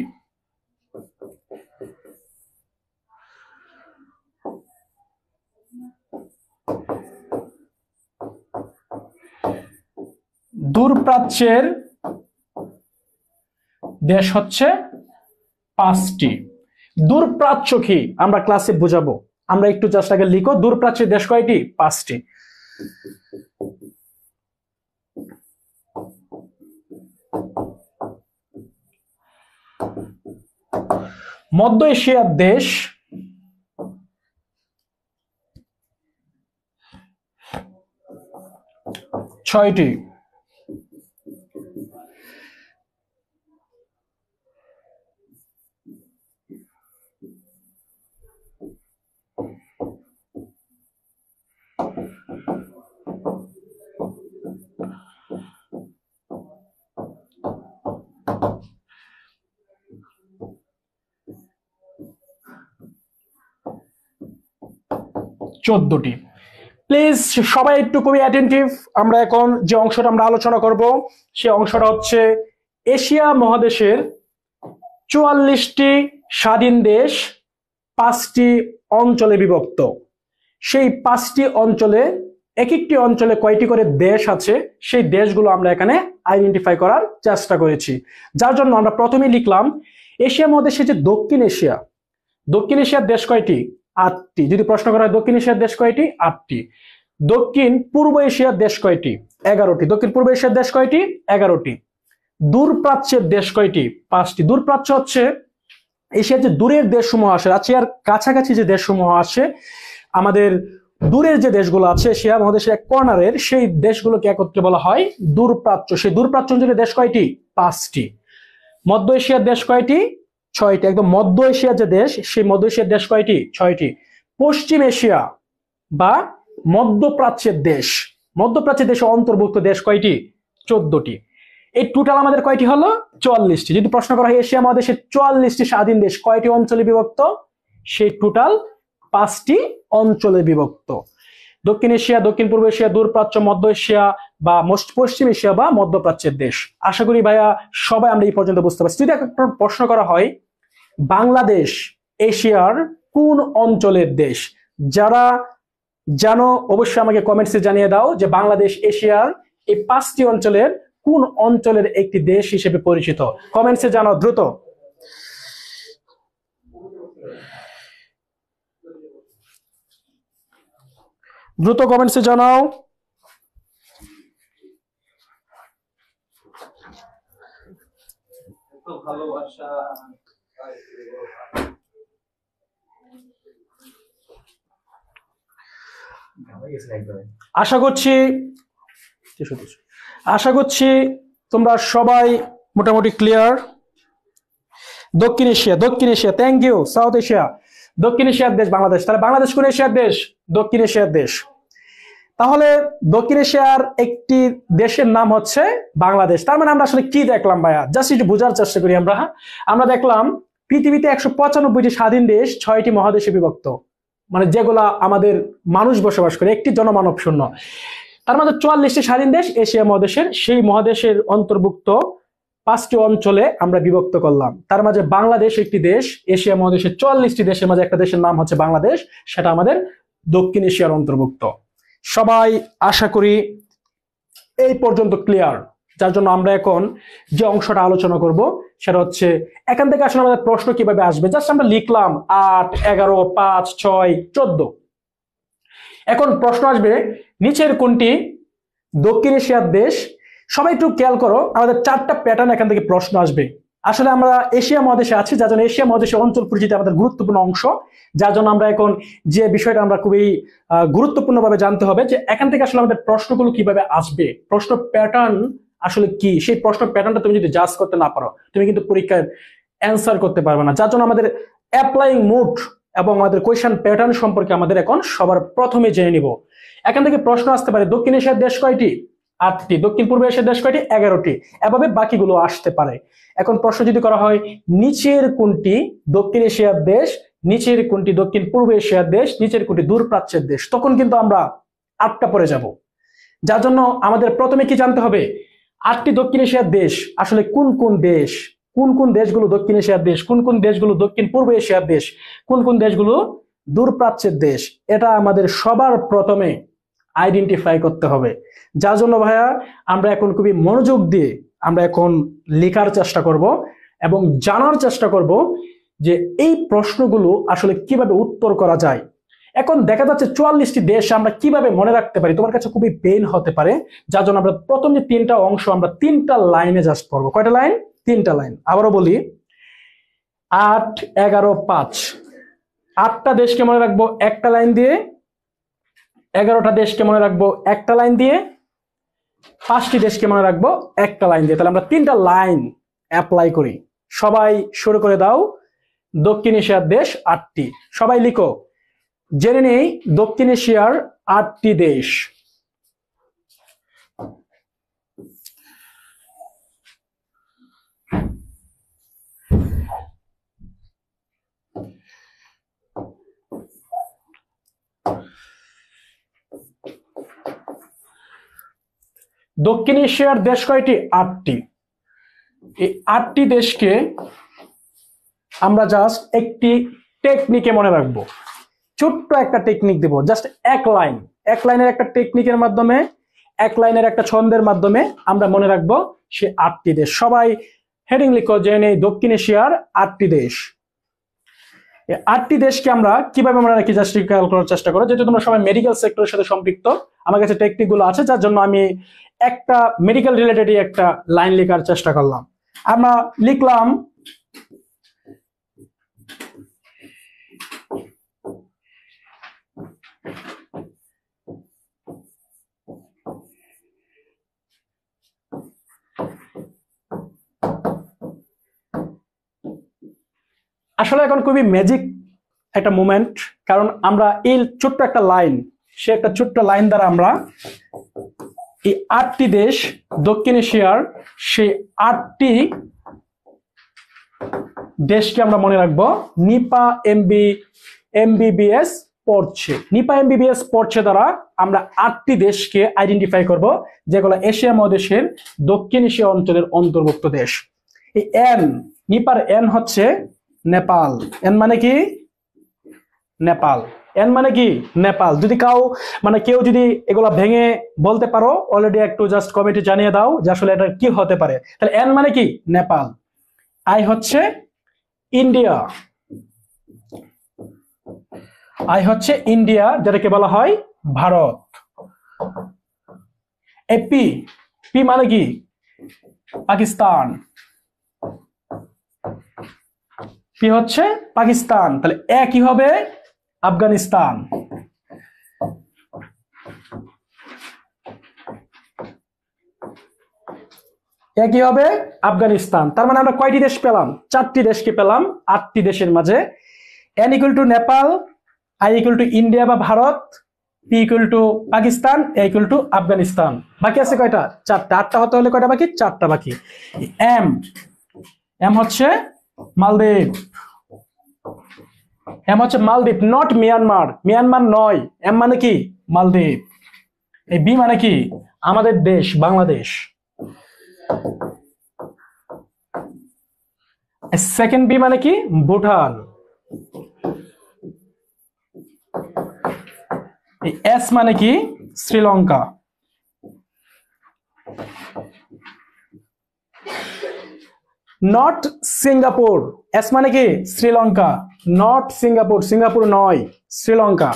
দূরপ্রাচ্যের দেশ হচ্ছে 5টি। দূরপ্রাচ্য কি আমরা ক্লাসে বুঝাবো, আমরা একটু জাস্ট আগে লিখো দূরপ্রাচ্যের দেশ কয়টি? 5টি। মধ্য এশিয়ার দেশ ছয়টি। 14টি। প্লিজ সবাই একটু খুবই অ্যাটেন্টিভ। আমরা এখন যে অংশটা আমরা আলোচনা করব সে অংশটা হচ্ছে এশিয়া মহাদেশের 44টি স্বাধীন দেশ 5টি অঞ্চলে বিভক্ত। সেই 5টি অঞ্চলে এক একটি অঞ্চলে কয়টি করে দেশ আছে সেই দেশগুলো আমরা এখানে আইডেন্টিফাই করার চেষ্টা করেছি। যার জন্য আমরা প্রথমেই লিখলাম এশিয়া মহাদেশে যে দক্ষিণ এশিয়ার দেশ কয়টি? 8টি। যদি প্রশ্ন করা হয় দক্ষিণ এশিয়ার দেশ কয়টি? 8টি। দক্ষিণ পূর্ব এশিয়ার দেশ কয়টি? 11টি। দক্ষিণ পূর্ব এশিয়ার দেশ কয়টি? 11টি। দূরপ্রাচ্যের দেশ কয়টি? 5টি। দূরপ্রাচ্য হচ্ছে এশিয়ার যে দূরের দেশসমূহ আসে, রাশিয়ার কাছাকাছি যে দেশসমূহ আসে, আমাদের দূরের যে দেশগুলো আছে এশিয়া মহাদেশের এক কর্নারের, সেই দেশগুলোকে একত্রে বলা হয় দূরপ্রাচ্য। সেই দূরপ্রাচ্য অঞ্চলের দেশ কয়টি? 5টি। মধ্য এশিয়ার দেশ কয়টি? 6টি। একদম মধ্য এশিয়ার যে দেশ, সেই মধ্য এশিয়ার দেশ কয়টি? 6টি। পশ্চিম এশিয়া বা মধ্যপ্রাচ্যের দেশে অন্তর্ভুক্ত দেশ কয়টি? 14টি। এই টোটাল আমাদের কয়টি হলো? 44টি। যদি প্রশ্ন করা হয় এশিয়া মহাদেশের 44টি স্বাধীন দেশ কয়টি অঞ্চলে বিভক্ত, সেই টোটাল 5টি অঞ্চলে বিভক্ত। দক্ষিণ এশিয়া, দক্ষিণ পূর্ব এশিয়া, দূরপ্রাচ্য, মধ্য এশিয়া বা পশ্চিম এশিয়া বা মধ্যপ্রাচ্যের দেশ। আশা করি ভাইয়া সবাই আমরা এই পর্যন্ত বুঝতে পারছি। যদি একটা প্রশ্ন করা হয় বাংলাদেশ এশিয়ার কোন অঞ্চলের দেশ, যারা জানো অবশ্যই আমাকে কমেন্টসে জানিয়ে দাও যে বাংলাদেশ এশিয়ার এই 5টি অঞ্চলের কোন অঞ্চলের একটি দেশ হিসেবে পরিচিত। কমেন্টসে জানাও দ্রুত। দ্রুত কমেন্টসে জানাও। আশা করছি তোমরা সবাই মোটামুটি ক্লিয়ার। দক্ষিণ Asia, thank you. South Asia, দক্ষিণ এশিয়ার দেশ বাংলাদেশ। তাহলে বাংলাদেশ কোন এশিয়ার দেশ? দক্ষিণ এশিয়ার দেশ। তাহলে দক্ষিণ এশিয়ার একটি দেশের নাম হচ্ছে বাংলাদেশ। তার মানে আমরা আসলে কি দেখলাম ভাইয়া? জাস্ট একটু বোঝার চেষ্টা করি। আমরা দেখলাম পৃথিবীতে 195টি স্বাধীন দেশ 6টি মহাদেশে বিভক্ত, মানে যেগুলা আমাদের মানুষ বসবাস করে, একটি জনমানব শূন্য। তার মধ্যে 44টি স্বাধীন দেশ এশিয়া মহাদেশের, সেই মহাদেশের অন্তর্ভুক্ত 5টি অঞ্চলে আমরা বিভক্ত করলাম। তার মাঝে বাংলাদেশ একটি দেশ। এশিয়া মহাদেশের 44টি দেশের মাঝে একটা দেশের নাম হচ্ছে বাংলাদেশ, সেটা আমাদের দক্ষিণ এশিয়ার অন্তর্ভুক্ত। সবাই আশা করি এই পর্যন্ত ক্লিয়ার। যার জন্য আমরা এখন যে অংশটা আলোচনা করব সেটা হচ্ছে এখান থেকে আসলে আমাদের প্রশ্ন কিভাবে আসবে। জাস্ট আমরা লিখলাম 8, 11, 5, 6, 14। এখন প্রশ্ন আসবে নিচের কোনটি দক্ষিণ এশিয়ার দেশ। সবাই একটু খেয়াল করো, আমাদের 4টা প্যাটার্ন এখান থেকে প্রশ্ন আসবে। আসলে আমরা এশিয়া মহাদেশে আছি, যার জন্য এশিয়া মহাদেশের অঞ্চল পরিচিতি আমাদের গুরুত্বপূর্ণ অংশ। যার জন্য আমরা এখন যে বিষয়টা আমরা খুবই গুরুত্বপূর্ণভাবে জানতে হবে যে এখান থেকে আসলে আমাদের প্রশ্নগুলো কিভাবে আসবে, প্রশ্ন প্যাটার্ন আসলে কি। সেই প্রশ্ন প্যাটার্নটা তুমি যদি জাজ করতে না পারো, তুমি কিন্তু পরীক্ষায় অ্যান্সার করতে পারবে না। যার জন্য আমাদের অ্যাপ্লাইং মুড এবং আমাদের কোয়েশ্চেন প্যাটার্ন সম্পর্কে আমাদের এখন সবার প্রথমে জেনে নিব। এখান থেকে প্রশ্ন আসতে পারে দক্ষিণ এশিয়ার দেশ কয়টি? 8টি। দক্ষিণ পূর্ব এশিয়ার দেশ কয়টি? 11টি। এভাবে বাকিগুলো আসতে পারে। এখন প্রশ্ন যদি করা হয় নিচের কোনটি দক্ষিণ এশিয়ার দেশ, নিচের কোনটি দক্ষিণ পূর্ব এশিয়ার দেশ, নিচের কোনটি দূরপ্রাচ্যের দেশ, তখন কিন্তু আমরা 8টা পড়ে যাব। যার জন্য আমাদের প্রথমে কি জানতে হবে 8টি দক্ষিণ এশিয়ার দেশ আসলে কোন কোন দেশ, কোন কোন দেশগুলো দক্ষিণ এশিয়ার দেশ, কোন কোন দেশগুলো দক্ষিণ পূর্ব এশিয়ার দেশ, কোন কোন দেশগুলো দূরপ্রাচ্যের দেশ, এটা আমাদের সবার প্রথমে আইডেন্টিফাই করতে হবে। যার জন্য ভাইয়া আমরা এখন খুবই মনোযোগ দিয়ে আমরা এখন লেখার চেষ্টা করব এবং জানার চেষ্টা করব যে এই প্রশ্নগুলো আসলে কিভাবে উত্তর করা যায়। এখন দেখা যাচ্ছে 44টি দেশ আমরা কিভাবে মনে রাখতে পারি, তোমার কাছে খুবই পেইন হতে পারে। যার জন্য আমরা প্রথম যে 3টা অংশ আমরা 3টা লাইনে জাস্ট পড়বো। কয়টা লাইন? 3টা লাইন। আবারও বলি 8, 11, 5। 8টা দেশকে মনে রাখবো একটা লাইন দিয়ে, 11টা দেশকে মনে রাখবো একটা লাইন দিয়ে, 5টি দেশকে মনে রাখবো একটা লাইন দিয়ে। তাহলে আমরা 3টা লাইন অ্যাপ্লাই করি। সবাই শুরু করে দাও। দক্ষিণ এশিয়ার দেশ 8টি। সবাই লিখো। জেনে নেই দক্ষিণ এশিয়ার 8টি দেশ। দক্ষিণ এশিয়ার দেশ কয়টি? 8টি। এই 8টি দেশকে আমরা জাস্ট একটি টেকনিকে মনে রাখবো, ছোট্ট একটা টেকনিক দেব, জাস্ট এক লাইনের একটা টেকনিকের মাধ্যমে, এক লাইনের একটা ছন্দের মাধ্যমে আমরা মনে রাখবো সে 8টি দেশ। সবাই হেডিং লিখো যে এই দক্ষিণ এশিয়ার 8টি দেশ। এই 8টি দেশকে আমরা কিভাবে মনে রাখি জাস্ট খেয়াল করার চেষ্টা করো। যেহেতু তোমরা সবাই মেডিকেল সেক্টরের সাথে সম্পৃক্ত, আমার কাছে টেকনিক গুলো আছে, যার জন্য আমি একটা মেডিকেল রিলেটেড একটা লাইন লেখার চেষ্টা করলাম। আমরা লিখলাম আসলে এখন খুবই ম্যাজিক একটা মোমেন্ট, কারণ আমরা এই ছোট্ট একটা লাইন, সে একটা ছোট্ট লাইন দ্বারা আমরা এই 8টি দেশ দক্ষিণ এশিয়ার সেই 8টি দেশকে আমরা মনে রাখবো নিপা এমবিবিএস পড়ছে। নিপা এমবিবিএস পড়ছে দ্বারা আমরা 8টি দেশকে আইডেন্টিফাই করব, যেগুলো এশিয়া মহাদেশের দক্ষিণ এশিয়া অঞ্চলের অন্তর্ভুক্ত দেশ। এই নিপার এন হচ্ছে নেপাল। এন মানে কি? নেপাল। এন মানে কি? নেপাল। যদি কেউ যদি এগুলা ভেঙে বলতে পারো, অলরেডি একটু জাস্ট কমেন্টে জানিয়ে দাও যে আসলে এটা কি হতে পারে। তাহলে এন মানে কি? নেপাল। আই হচ্ছে ইন্ডিয়া। আই হচ্ছে ইন্ডিয়া, যেটাকে বলা হয় ভারত। পি মানে কি? পাকিস্তান। পি হচ্ছে পাকিস্তান। তাহলে কি হবে? আফগানিস্তান। কি হবে? আফগানিস্তান। তার মানে আমরা কয়টি দেশ পেলাম? 4টি দেশকে পেলাম 8টি দেশের মাঝে। N equal to Nepal, I equal to India বা Bharat, P equal to Pakistan, A equal to Afghanistan. বাকি আছে কয়টা? 4টা। 8টা হতে হলে কয়টা বাকি? 4টা বাকি। এম হচ্ছে মালদ্বীপ। এম হচ্ছে মালদ্বীপ, নট মিয়ানমার। মিয়ানমার নয়। এম মানে কি? মালদ্বীপ। এই বি মানে কি? আমাদের দেশ বাংলাদেশ। সেকেন্ড বি মানে কি? ভুটান। এস মানে কি? শ্রীলঙ্কা। Not Singapore. এস মানে কি? শ্রীলঙ্কা। নট সিঙ্গাপুর, সিঙ্গাপুর নয়, শ্রীলঙ্কা।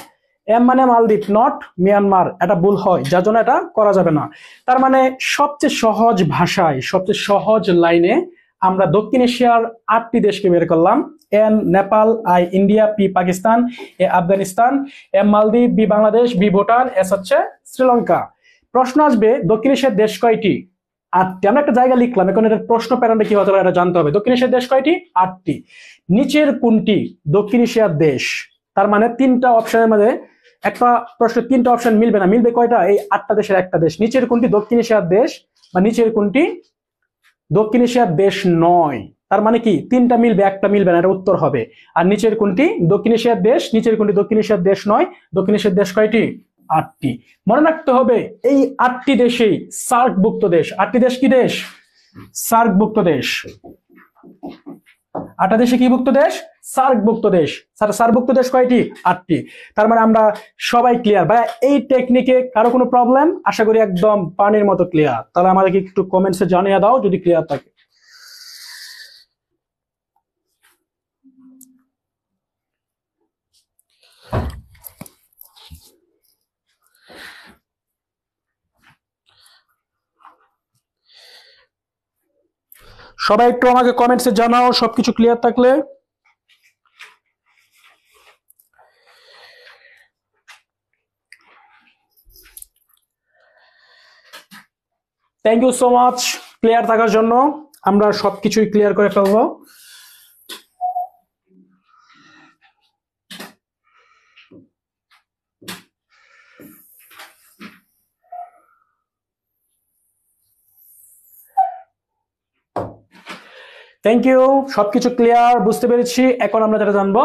এম মানে মালদ্বীপ, নট মিয়ানমার। এটা ভুল হয়, যার জন্য এটা করা যাবে না। তার মানে সবচেয়ে সহজ ভাষায়, সবচেয়ে সহজ লাইনে আমরা দক্ষিণ এশিয়ার 8টি দেশকে বের করলাম। N Nepal, I India, P Pakistan, A Afghanistan, M Maldives, B Bangladesh, B Bhutan, S হচ্ছে শ্রীলঙ্কা। প্রশ্ন আসবে দক্ষিণ এশিয়ার দেশ কয়টি? 8টি। আমরা একটা জায়গা লিখলাম, এখন এটা প্রশ্ন প্যাটার্নটা কি হতে পারে এটা জানতে হবে। দক্ষিণ এশিয়ার দেশ কয়টি? 8টি। নিচের কোনটি দক্ষিণ এশিয়ার দেশ? তার মানে 3টা অপশনের মধ্যে একটা প্রশ্ন 3টা অপশন মিলবে না। মিলবে কয়টা? এই 8টা দেশের একটা দেশ। নিচের কোনটি দক্ষিণ এশিয়ার দেশ বা নিচের কোনটি দক্ষিণ এশিয়ার দেশ নয়? তার মানে কি 3টা মিলবে, একটা মিলবে না, এটা উত্তর হবে। আর নিচের কোনটি দক্ষিণ এশিয়ার দেশ, নিচের কোনটি দক্ষিণ এশিয়ার দেশ নয়? দক্ষিণ এশিয়ার দেশ কয়টি? 8টি। মনে রাখতে হবে এই 8টি দেশেই সার্কভুক্ত দেশ। 8টি দেশ কি দেশ? সার্কভুক্ত দেশ। 8টা দেশে কি ভুক্ত দেশ? সার্কভুক্ত দেশ। সার্কভুক্ত দেশ কয়টি? 8টি। তার মানে আমরা সবাই ক্লিয়ার ভাই? এই টেকনিকে কারো কোনো প্রবলেম? আশা করি একদম পানির মতো ক্লিয়ার। তাহলে আমাদেরকে একটু কমেন্টসে জানিয়ে দাও যদি ক্লিয়ার থাকে। সবাই একটু আমাকে কমেন্টসে জানাও সবকিছু ক্লিয়ার থাকলে। Thank you so much clear থাকার জন্য। আমরা সবকিছুই ক্লিয়ার করে ফেলবো। থ্যাংক ইউ, সবকিছু ক্লিয়ার, বুঝতে পেরেছি। এখন আমরা যেটা জানবো,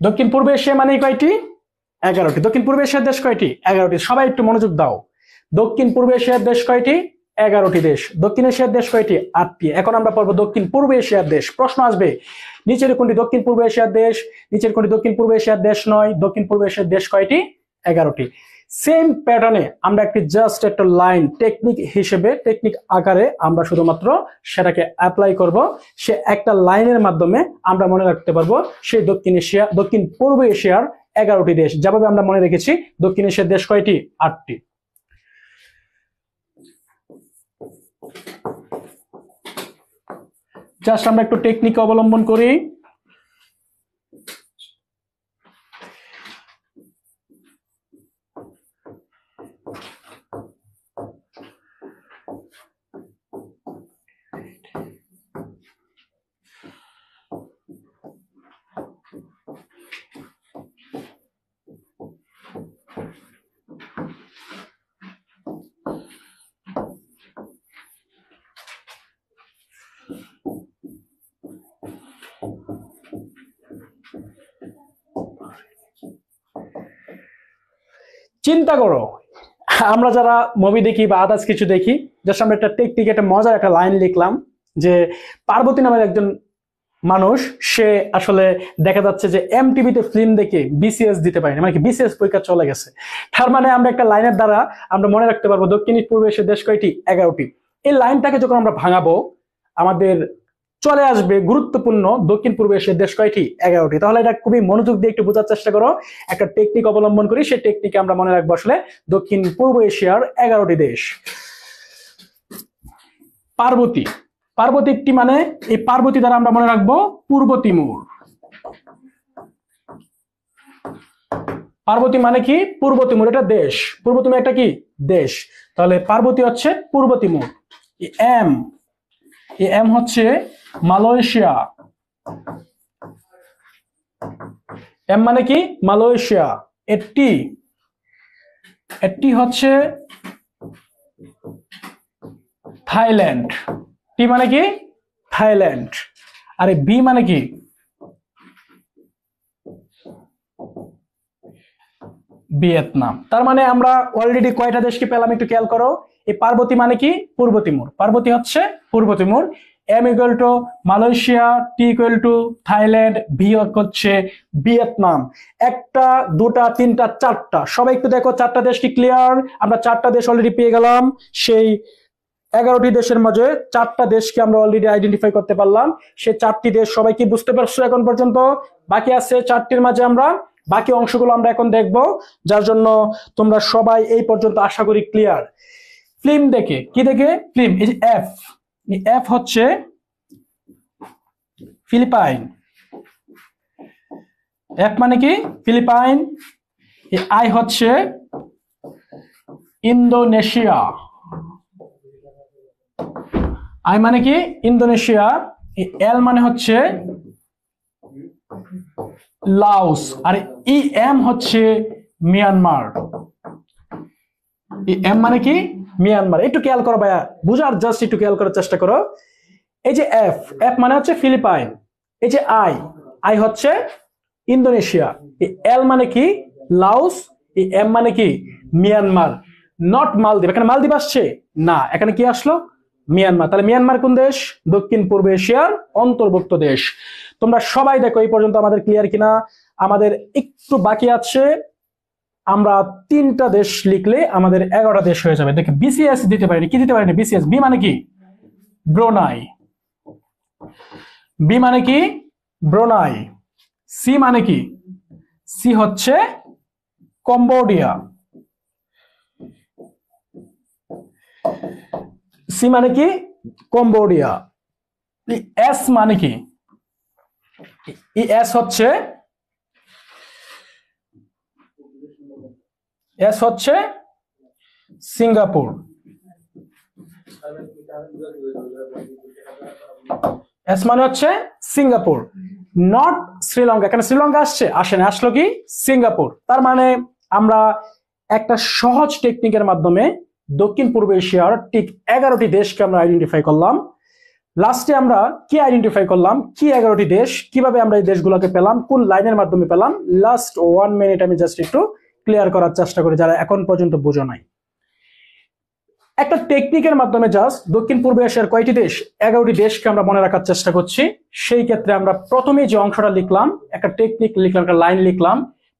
দক্ষিণ পূর্ব এশিয়া মানে কয়টি? 11টি। দক্ষিণ পূর্ব এশিয়ার দেশ কয়টি? 11টি। সবাই একটু মনোযোগ দাও। দক্ষিণ পূর্ব এশিয়ার দেশ কয়টি? 11টি দেশ। দক্ষিণ এশিয়ার দেশ কয়টি? 8টি। এখন আমরা পড়বো দক্ষিণ পূর্ব এশিয়ার দেশ। প্রশ্ন আসবে, নিচের কোনটি দক্ষিণ পূর্ব এশিয়ার দেশ? নিচের কোনটি দক্ষিণ পূর্ব এশিয়ার দেশ নয়? দক্ষিণ পূর্ব এশিয়ার দেশ কয়টি? 11টি। সেম প্যাটার্নে আমরা একটি জাস্ট একটা লাইন টেকনিক হিসেবে, টেকনিক আকারে আমরা শুধুমাত্র সেটাকে অ্যাপ্লাই করব। সে একটা লাইনের মাধ্যমে আমরা মনে রাখতে পারবো সেই দক্ষিণ পূর্ব এশিয়ার 11টি দেশ। যেভাবে আমরা মনে রেখেছি দক্ষিণ এশিয়ার দেশ কয়টি? 8টি। জাস্ট আমরা একটু টেকনিক অবলম্বন করি। চিন্তা করো, আমরা যারা মুভি দেখি বা আদার্স কিছু দেখি, জাস্ট আমরা একটা টেকনিক, একটা মজার একটা লাইন লিখলাম যে পার্বতী নামের একজন মানুষ, সে আসলে দেখা যাচ্ছে যে এমটিভিতে ফিল্ম দেখে বিসিএস দিতে পারেনি, মানে কি বিসিএস পরীক্ষা চলে গেছে। তার মানে আমরা একটা লাইনের দ্বারা আমরা মনে রাখতে পারবো দক্ষিণ পূর্ব এশিয়ার দেশ কয়টি? 11টি। এই লাইনটাকে যখন আমরা ভাঙাবো আমাদের চলে আসবে গুরুত্বপূর্ণ দক্ষিণ পূর্ব এশিয়ার দেশ কয়টি? 11টি। তাহলে এটা খুবই মনোযোগ দিয়ে একটু বোঝার চেষ্টা করো। একটা টেকনিক অবলম্বন করি, সেই টেকনিকে আমরা মনে রাখবো আসলে দক্ষিণ পূর্ব এশিয়ার 11টি দেশ। পার্বতী, পার্বতী একটি মানে, এই পার্বতী দ্বারা আমরা মনে রাখবো পূর্ব তিমুর। পার্বতী মানে কি? পূর্ব তিমুর, এটা দেশ। পূর্ব তিমুর একটা কি? দেশ। তাহলে পার্বতী হচ্ছে পূর্ব তিমুর। এম হচ্ছে মালয়েশিয়া। এম মানে কি? মালয়েশিয়া। এটি হচ্ছে থাইল্যান্ড। টি মানে কি? থাইল্যান্ড। আরে বি মানে কি? ভিয়েতনাম। তার মানে আমরা অলরেডি কয়টা দেশকে পেলাম একটু খেয়াল করো। এই পার্বতী মানে কি? পূর্ব তিমুর। পার্বতী হচ্ছে পূর্ব Timor. M equal to Malaysia, T equal to Thailand, V হচ্ছে ভিয়েতনাম। একটা, দুটা, তিনটা, চারটা। সবাই একটু দেখো, চারটা দেশ কি ক্লিয়ার? আমরা চারটা দেশ অলরেডি পেয়ে গেলাম। সেই 11টি দেশের মাঝে চারটা দেশকে আমরা অলরেডি আইডেন্টিফাই করতে পারলাম। সেই চারটি দেশ সবাই কি বুঝতে পারছো এখন পর্যন্ত? বাকি আছে চারটির মাঝে আমরা বাকি অংশগুলো আমরা এখন দেখব, যার জন্য তোমরা সবাই এই পর্যন্ত আশা করি ক্লিয়ার। ফিল্ম দেখে, কি দেখে? ফিল্ম। এই যে এফ, এফ হচ্ছে ফিলিপাইন। এফ মানে কি? ফিলিপাইন। আই হচ্ছে ইন্দোনেশিয়া। আই মানে কি? ইন্দোনেশিয়া। এল মানে হচ্ছে লাওস। আর ই এম হচ্ছে মিয়ানমার। এম মানে কি? মিয়ানমার। একটু খেয়াল করো ভাইয়া, বুঝার জাস্ট একটু খেয়াল করার চেষ্টা করো। এই যে এফ, এফ মানে হচ্ছে ফিলিপাইন। এই যে আই হচ্ছে ইন্দোনেশিয়া। এল মানে কি? লাওস। এম মানে কি? মিয়ানমার। নট মালদ্বীপ। এখানে মালদ্বীপ আসছে না, এখানে কি আসলো? মিয়ানমার। তাহলে মিয়ানমার কোন দেশ? দক্ষিণ পূর্ব এশিয়ার অন্তর্ভুক্ত দেশ। তোমরা সবাই দেখো এই পর্যন্ত আমাদের ক্লিয়ার কিনা? আমাদের একটু বাকি আছে, আমরা 3টা দেশ লিখলে আমাদের 11টা দেশ হয়ে যাবে। দেখে বিসিএস দিতে পারিনি। কি দিতে পারিনি? বিসিএস। বি মানে কি? ব্রুনাই। বি মানে কি? ব্রুনাই। সি মানে কি? সি হচ্ছে কম্বোডিয়া। সি মানে কি? কম্বোডিয়া। এস মানে কি? এস হচ্ছে সিঙ্গাপুর। এস মানে হচ্ছে সিঙ্গাপুর, নট শ্রীলঙ্কা। এখানে শ্রীলঙ্কা আসে না, আসলো কি? সিঙ্গাপুর। তার মানে আমরা একটা সহজ টেকনিকের মাধ্যমে দক্ষিণ পূর্ব এশিয়ার ঠিক 11টি দেশকে আমরা আইডেন্টিফাই করলাম। লাস্টে আমরা কি আইডেন্টিফাই করলাম, কি 11টি দেশ, কিভাবে আমরা এই দেশগুলোকে পেলাম, কোন লাইনের মাধ্যমে পেলাম, লাস্ট 1 মিনিট আমি জাস্ট একটু ক্লিয়ার করার চেষ্টা করি যারা এখন পর্যন্ত বোঝো নাই। একটা টেকনিকের মাধ্যমে জাস্ট দক্ষিণ পূর্ব এশিয়ার কয়টি দেশ, 11টি দেশকে আমরা মনে রাখার চেষ্টা করছি। সেই ক্ষেত্রে আমরা প্রথমে যে অংশটা লিখলাম, একটা টেকনিক লিখলাম, একটা লাইন লিখলাম,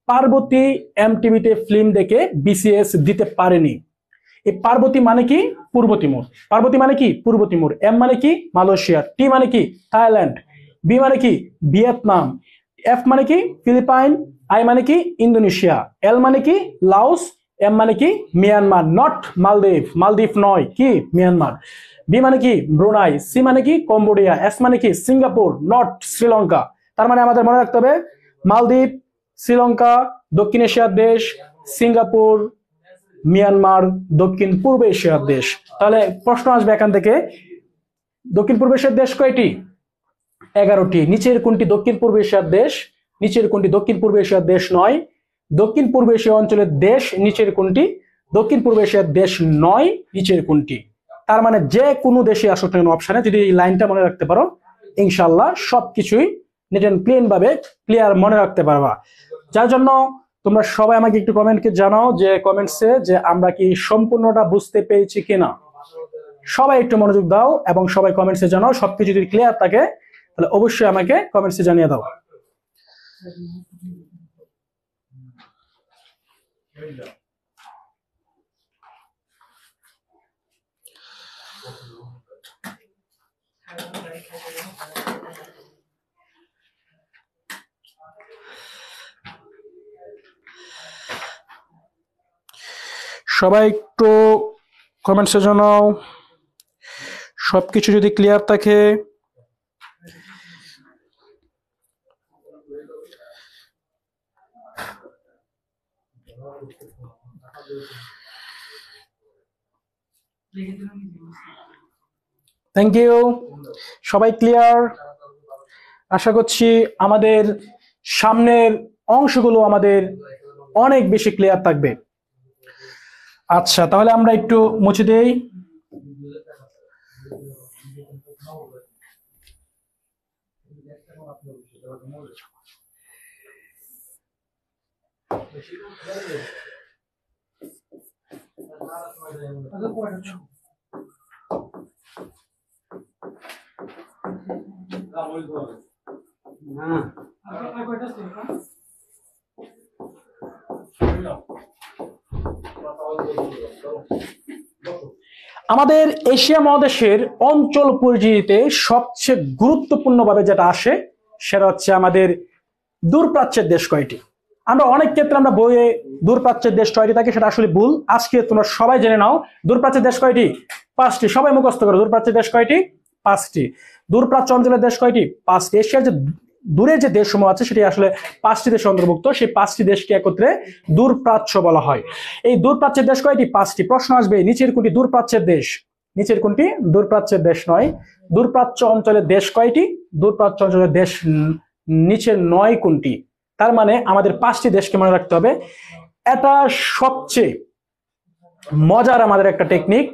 পার্বতী এমটিভিতে ফিল্ম দেখে বিসিএস দিতে পারেনি। এই পার্বতী মানে কি? পূর্ব তিমুর। পার্বতী মানে কি? পূর্ব তিমুর। এম মানে কি? মালয়েশিয়া। টি মানে কি? থাইল্যান্ড। বি মানে কি? ভিয়েতনাম। এফ মানে কি? ফিলিপাইন। আই মানে কি? ইন্দোনেশিয়া। এল মানে কি? লাওস। এম মানে কি? মিয়ানমার। নট মালদ্বীপ, মালদ্বীপ নয়, কি? মিয়ানমার। বি মানে কি? ব্রুনাই। সি মানে কি? কম্বোডিয়া। এস মানে কি? Singapore, not Sri Lanka. তার মানে আমাদের মনে রাখতে হবে মালদ্বীপ, শ্রীলঙ্কা দক্ষিণ এশিয়ার দেশ, সিঙ্গাপুর, মিয়ানমার দক্ষিণ পূর্ব এশিয়ার দেশ। তাহলে প্রশ্ন আসবে এখান থেকে, দক্ষিণ পূর্ব এশিয়ার দেশ কয়টি? 11টি। নিচের কোনটি দক্ষিণ পূর্ব এশিয়ার দেশ? নিচের কোনটি দক্ষিণ পূর্ব এশিয়ার দেশ নয়? দক্ষিণ পূর্ব এশিয়া অঞ্চলের দেশ নিচের কোনটি? দক্ষিণ পূর্ব এশিয়ার দেশ নয়, নিচের কোনটি? তার মানে যে কোনো দেশে আসুক না অপশনে, যদি এই লাইনটা মনে রাখতে পারো ইনশাআল্লাহ সবকিছুই নিট এন্ড ক্লিন ভাবে ক্লিয়ার মনে রাখতে পারবা। যার জন্য তোমরা সবাই আমাকে একটু কমেন্টকে জানাও যে কমেন্টসে যে আমরা কি সম্পূর্ণটা বুঝতে পেরেছি কিনা। সবাই একটু মনোযোগ দাও এবং সবাই কমেন্টসে জানাও। সবকিছু যদি ক্লিয়ার থাকে তাহলে অবশ্যই আমাকে কমেন্টসে জানিয়ে দাও। সবাই একটু কমেন্টসে জানাও সবকিছু যদি ক্লিয়ার থাকে। থ্যাংক ইউ, সবাই ক্লিয়ার। আশা করছি আমাদের সামনের অংশগুলো আমাদের অনেক বেশি ক্লিয়ার থাকবে। আচ্ছা, তাহলে আমরা একটু মুছে দেই। আমাদের এশিয়া মহাদেশের অঞ্চল পরিচিতিতে সবচেয়ে গুরুত্বপূর্ণভাবে যেটা আসে সেটা হচ্ছে আমাদের দূরপ্রাচ্যের দেশ কয়টি। আমরা অনেক ক্ষেত্রে আমরা বইয়ে দূরপ্রাচ্যের দেশ কয়টি থাকে, সেটা আসলে ভুল। আজকে তোমরা সবাই জেনে নাও দূরপ্রাচ্যের দেশ কয়টি? 5টি। সবাই মুখস্থ করো, দূরপ্রাচ্যের দেশ কয়টি? 5টি। দূরপ্রাচ্য অঞ্চলের দেশ কয়টি? 5টি। এশিয়ার যে দূরে যে দেশসমূহ আছে সেটি আসলে 5টি দেশ অন্তর্ভুক্ত। সেই 5টি দেশকে একত্রে দূরপ্রাচ্য বলা হয়। এই দূরপ্রাচ্যের দেশ কয়টি? 5টি। প্রশ্ন আসবে নিচের কোনটি দূরপ্রাচ্যের দেশ? নিচের কোনটি দূরপ্রাচ্যের দেশ নয়? দূরপ্রাচ্য অঞ্চলের দেশ কয়টি? দূরপ্রাচ্য অঞ্চলের দেশ নিচের 9 কোনটি? তার মানে আমাদের 5টি দেশকে মনে রাখতে হবে। এটা সবচেয়ে মজার আমাদের একটা টেকনিক।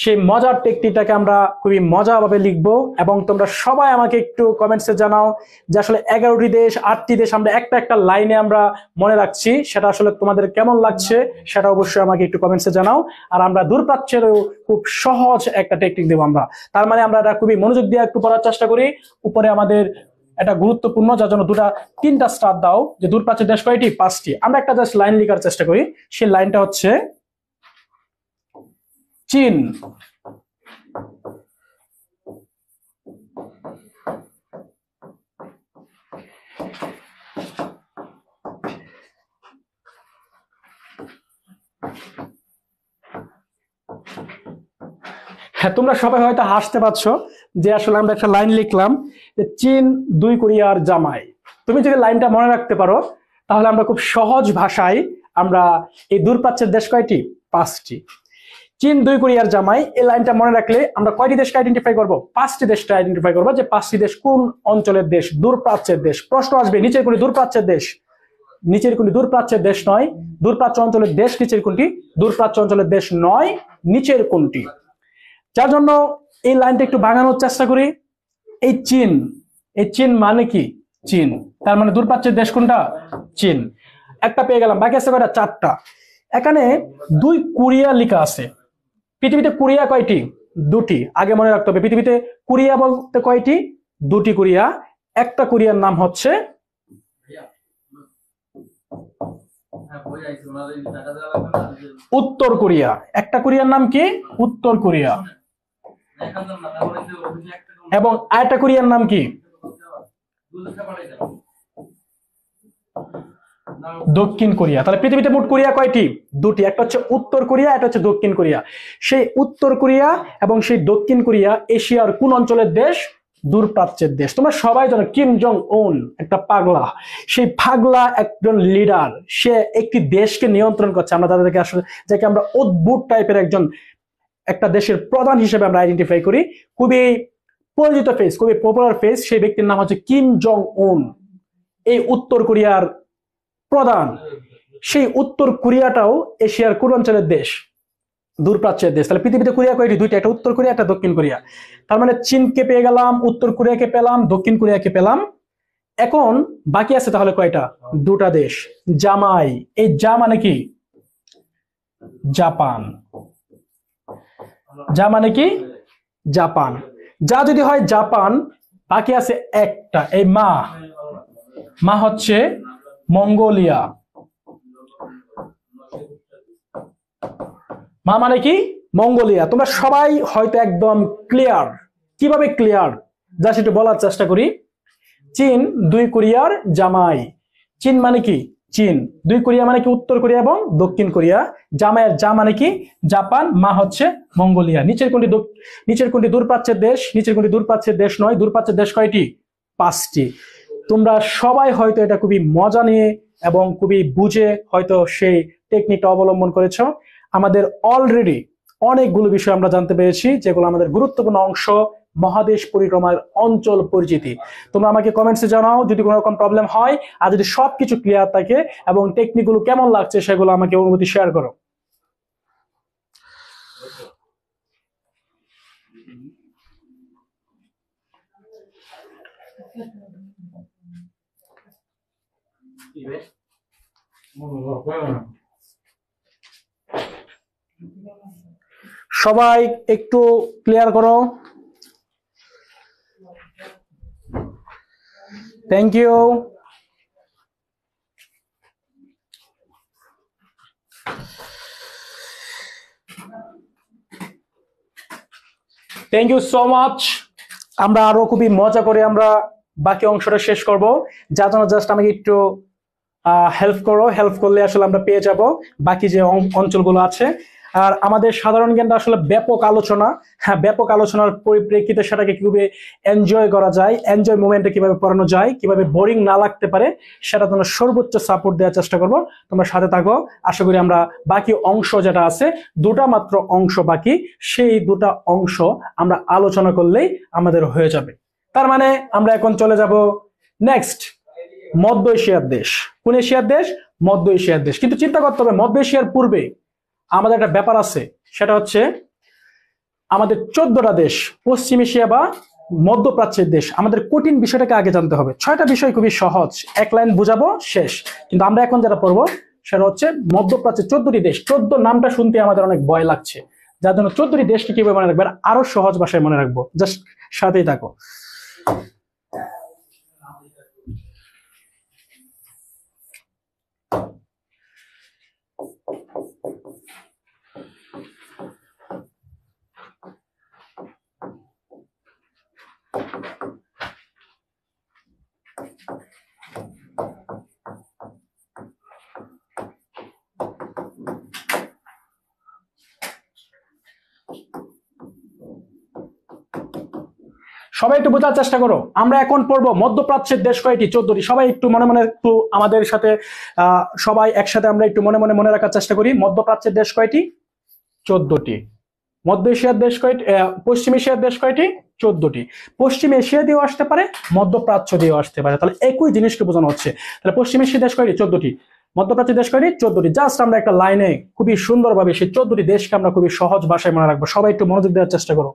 সেই মজার টেকনিকটাকে আমরা খুবই মজাভাবে লিখবো এবং তোমরা সবাই আমাকে একটু কমেন্টসে জানাও যে আসলে 11টি দেশ 8টি দেশ আমরা একটা একটা লাইনে আমরা মনে রাখছি, সেটা আসলে তোমাদের কেমন লাগছে সেটা অবশ্যই আমাকে একটু কমেন্টসে জানাও। আর আমরা দূরপ্রাচ্যেরও খুব সহজ একটা টেকনিক দেবো আমরা। তার মানে আমরা এটা খুবই মনোযোগ দিয়ে একটু পড়ার চেষ্টা করি। উপরে আমাদের এটা গুরুত্বপূর্ণ, যার জন্য 3টা স্টার দাও যে দূরপ্রাচ্যের দেশ কয়টি? 5টি। আমরা একটা জাস্ট লাইন লেখার চেষ্টা করি। সেই লাইনটা হচ্ছে চীন। হ্যাঁ, তোমরা সবাই হয়তো হাসতে পারছো যে আসলে আমরা একটা লাইন লিখলাম যে চীন 2 কোরিয়ার জামাই। তুমি যদি লাইনটা মনে রাখতে পারো তাহলে আমরা খুব সহজ ভাষায় আমরা এই দূরপ্রাচ্যের দেশ কয়টি? 5টি। চীন 2 কোরিয়ার জামাই, এই লাইনটা মনে রাখলে আমরা কয়টি দেশকে আইডেন্টিফাই করব? 5টি দেশকে আইডেন্টিফাই করবো যে 5টি দেশ কোন অঞ্চলের দেশ? দূরপ্রাচ্যের দেশ। প্রশ্ন আসবে নিচের কোনটি দূরপ্রাচ্যের দেশ? নিচের কোনটি দূরপ্রাচ্যের দেশ নয়? দূরপ্রাচ্য অঞ্চলের দেশ নিচের কোনটি? দূরপ্রাচ্য অঞ্চলের দেশ নয়, নিচের কোনটি? যার জন্য এই লাইনটা একটু ভাঙানোর চেষ্টা করি। এই চীন, এই চীন মানে কি? চীন, তার মানে দূরপ্রাচ্যের দেশ কোনটা? চীন। একটা পেয়ে গেলাম, বাকি আছে কয়টা? 4টা। এখানে 2 কোরিয়া লেখা আছে। পৃথিবীতে কোরিয়া কয়টি? 2টি। আগে মনে রাখতে হবে, পৃথিবীতে কোরিয়া বলতে কয়টি? 2টি কোরিয়া। একটা কোরিয়ার নাম হচ্ছে উত্তর কোরিয়া। একটা কোরিয়ার নাম কি? উত্তর কোরিয়া। এবং আরেকটা কোরিয়ার নাম কি? দক্ষিণ কোরিয়া। তাহলে পৃথিবীতে মোট কোরিয়া কয়টি? 2টি। একটা হচ্ছে উত্তর কোরিয়া, একটা হচ্ছে দক্ষিণ কোরিয়া। সেই উত্তর কোরিয়া এবং সেই দক্ষিণ কোরিয়া এশিয়ার কোন অঞ্চলের দেশ? দূরপ্রাচ্যের দেশ। তোমরা সবাই জানো কিম জং উন একটা পাগলা, সেই পাগলা একজন লিডার, সে একটি দেশকে নিয়ন্ত্রণ করছে। আমরা তাদেরকে আসলে যাকে আমরা অদ্ভুত টাইপের একজন একটা দেশের প্রধান হিসেবে আমরা আইডেন্টিফাই করি। খুবই পরিচিত ফেস, খুবই পপুলার ফেস। সেই ব্যক্তির নাম হচ্ছে কিম জং উন, এই উত্তর কোরিয়ার প্রধান। সেই উত্তর কোরিয়াটাও এশিয়ার কোন অঞ্চলের দেশ? দূরপ্রাচ্যের দেশ। তাহলে পৃথিবীতে কোরিয়া কয়টি? 2টি, একটা উত্তর কোরিয়া, একটা দক্ষিণ কোরিয়া। তার মানে চীনকে পেয়ে গেলাম, উত্তর কোরিয়াকে পেলাম, দক্ষিণ কোরিয়াকে পেলাম। এখন বাকি আছে তাহলে কয়টা? 2টা দেশ। জামাই, এই যা মানে কি? জাপান। যা মানে কি? জাপান। যা যদি হয় জাপান, বাকি আছে একটা, এই মা। মা হচ্ছে মঙ্গোলিয়া। মা মানে কি? মঙ্গোলিয়া। তোমরা সবাই হয়তো একদম ক্লিয়ার। কিভাবে ক্লিয়ার জাস্ট একটু বলার চেষ্টা করি। চীন 2 কোরিয়ার জামাই। চীন মানে কি? চীন। 2 কোরিয়া মানে কি? উত্তর কোরিয়া এবং দক্ষিণ কোরিয়া। জামাইয়ের যা মানে কি? জাপান। মা হচ্ছে মঙ্গোলিয়া। নিচের কোনটি দূরপ্রাচ্যের দেশ? নিচের কোনটি দূরপ্রাচ্যের দেশ নয়? দূরপ্রাচ্যের দেশ কয়টি? 5টি। তোমরা সবাই হয়তো এটা খুবই মজা নিয়ে এবং খুবই বুঝে হয়তো সেই টেকনিকটা অবলম্বন করেছো। আমাদের অলরেডি অনেকগুলো বিষয় আমরা জানতে পেরেছি, যেগুলো আমাদের গুরুত্বপূর্ণ অংশ, মহাদেশ পরিক্রমার অঞ্চল পরিচিতি। তোমরা আমাকে কমেন্টসে জানাও যদি কোনো রকম প্রবলেম হয়, আর যদি সবকিছু ক্লিয়ার থাকে এবং টেকনিকগুলো কেমন লাগছে সেগুলো আমাকে অনুভূতি শেয়ার করো। সবাই একটু ক্লিয়ার করো। Thank you. Thank you so much. আমরা আরো খুবই মজা করে আমরা বাকি অংশটা শেষ করব। যার জন্য জাস্ট আমাকে একটু হেল্প করো। হেল্প করলে আসলে আমরা পেয়ে যাব বাকি যে অঞ্চলগুলো আছে। আর আমাদের সাধারণ জ্ঞানটা আসলে ব্যাপক আলোচনা। হ্যাঁ, ব্যাপক আলোচনার পরিপ্রেক্ষিতে সেটাকে কিভাবে এনজয় করা যায়, এনজয় মোমেন্টে কিভাবে পড়ানো যায়, কিভাবে বোরিং না লাগতে পারে, সেটা তোমরা সর্বোচ্চ সাপোর্ট দেওয়ার চেষ্টা করব। তোমরা সাথে থাকো। আশা করি আমরা বাকি অংশ যেটা আছে, 2টা মাত্র অংশ বাকি, সেই 2টা অংশ আমরা আলোচনা করলেই আমাদের হয়ে যাবে। তার মানে আমরা এখন চলে যাব নেক্সট, মধ্য এশিয়ার দেশ। কোন এশিয়ার দেশ? মধ্য এশিয়ার দেশ। কিন্তু চিন্তা করতে হবে, মধ্য এশিয়ার পূর্বে আমাদের একটা ব্যাপার আছে, সেটা হচ্ছে আমাদের 14টা দেশ, পশ্চিম এশিয়া বা মধ্যপ্রাচ্যের দেশ। আমাদের কঠিন বিষয়টাকে আগে জানতে হবে। 6টা বিষয় খুবই সহজ, এক লাইন বুঝাবো শেষ। কিন্তু আমরা এখন যেটা পড়বো সেটা হচ্ছে মধ্যপ্রাচ্যের 14টি দেশ। 14 নামটা শুনতে আমাদের অনেক ভয় লাগছে, যার জন্য 14টি দেশকে কিভাবে মনে রাখবো আরো সহজ ভাষায় মনে রাখবো। জাস্ট সাথেই থাকো। সবাই একটু বোঝার চেষ্টা করো। আমরা এখন পড়বো মধ্যপ্রাচ্যের দেশ কয়টি? 14টি। সবাই একটু মনে মনে একটু আমাদের সাথে সবাই একসাথে আমরা একটু মনে মনে মনে রাখার চেষ্টা করি। মধ্যপ্রাচ্যের দেশ কয়টি? 14টি। মধ্য এশিয়ার দেশ কয়টি? পশ্চিম এশিয়ার দেশ কয়টি? 14টি। পশ্চিম এশিয়া দিয়েও আসতে পারে, মধ্যপ্রাচ্য দিয়েও আসতে পারে। তাহলে একই জিনিসকে বোঝানো হচ্ছে। তাহলে পশ্চিম এশিয়ার দেশ কয়টি? 14টি। মধ্যপ্রাচ্যের দেশ কয়টি? 14টি। জাস্ট আমরা একটা লাইনে খুবই সুন্দরভাবে সেই 14টি দেশকে আমরা খুবই সহজ ভাষায় মনে রাখবো। সবাই একটু মনোযোগ দেওয়ার চেষ্টা করো।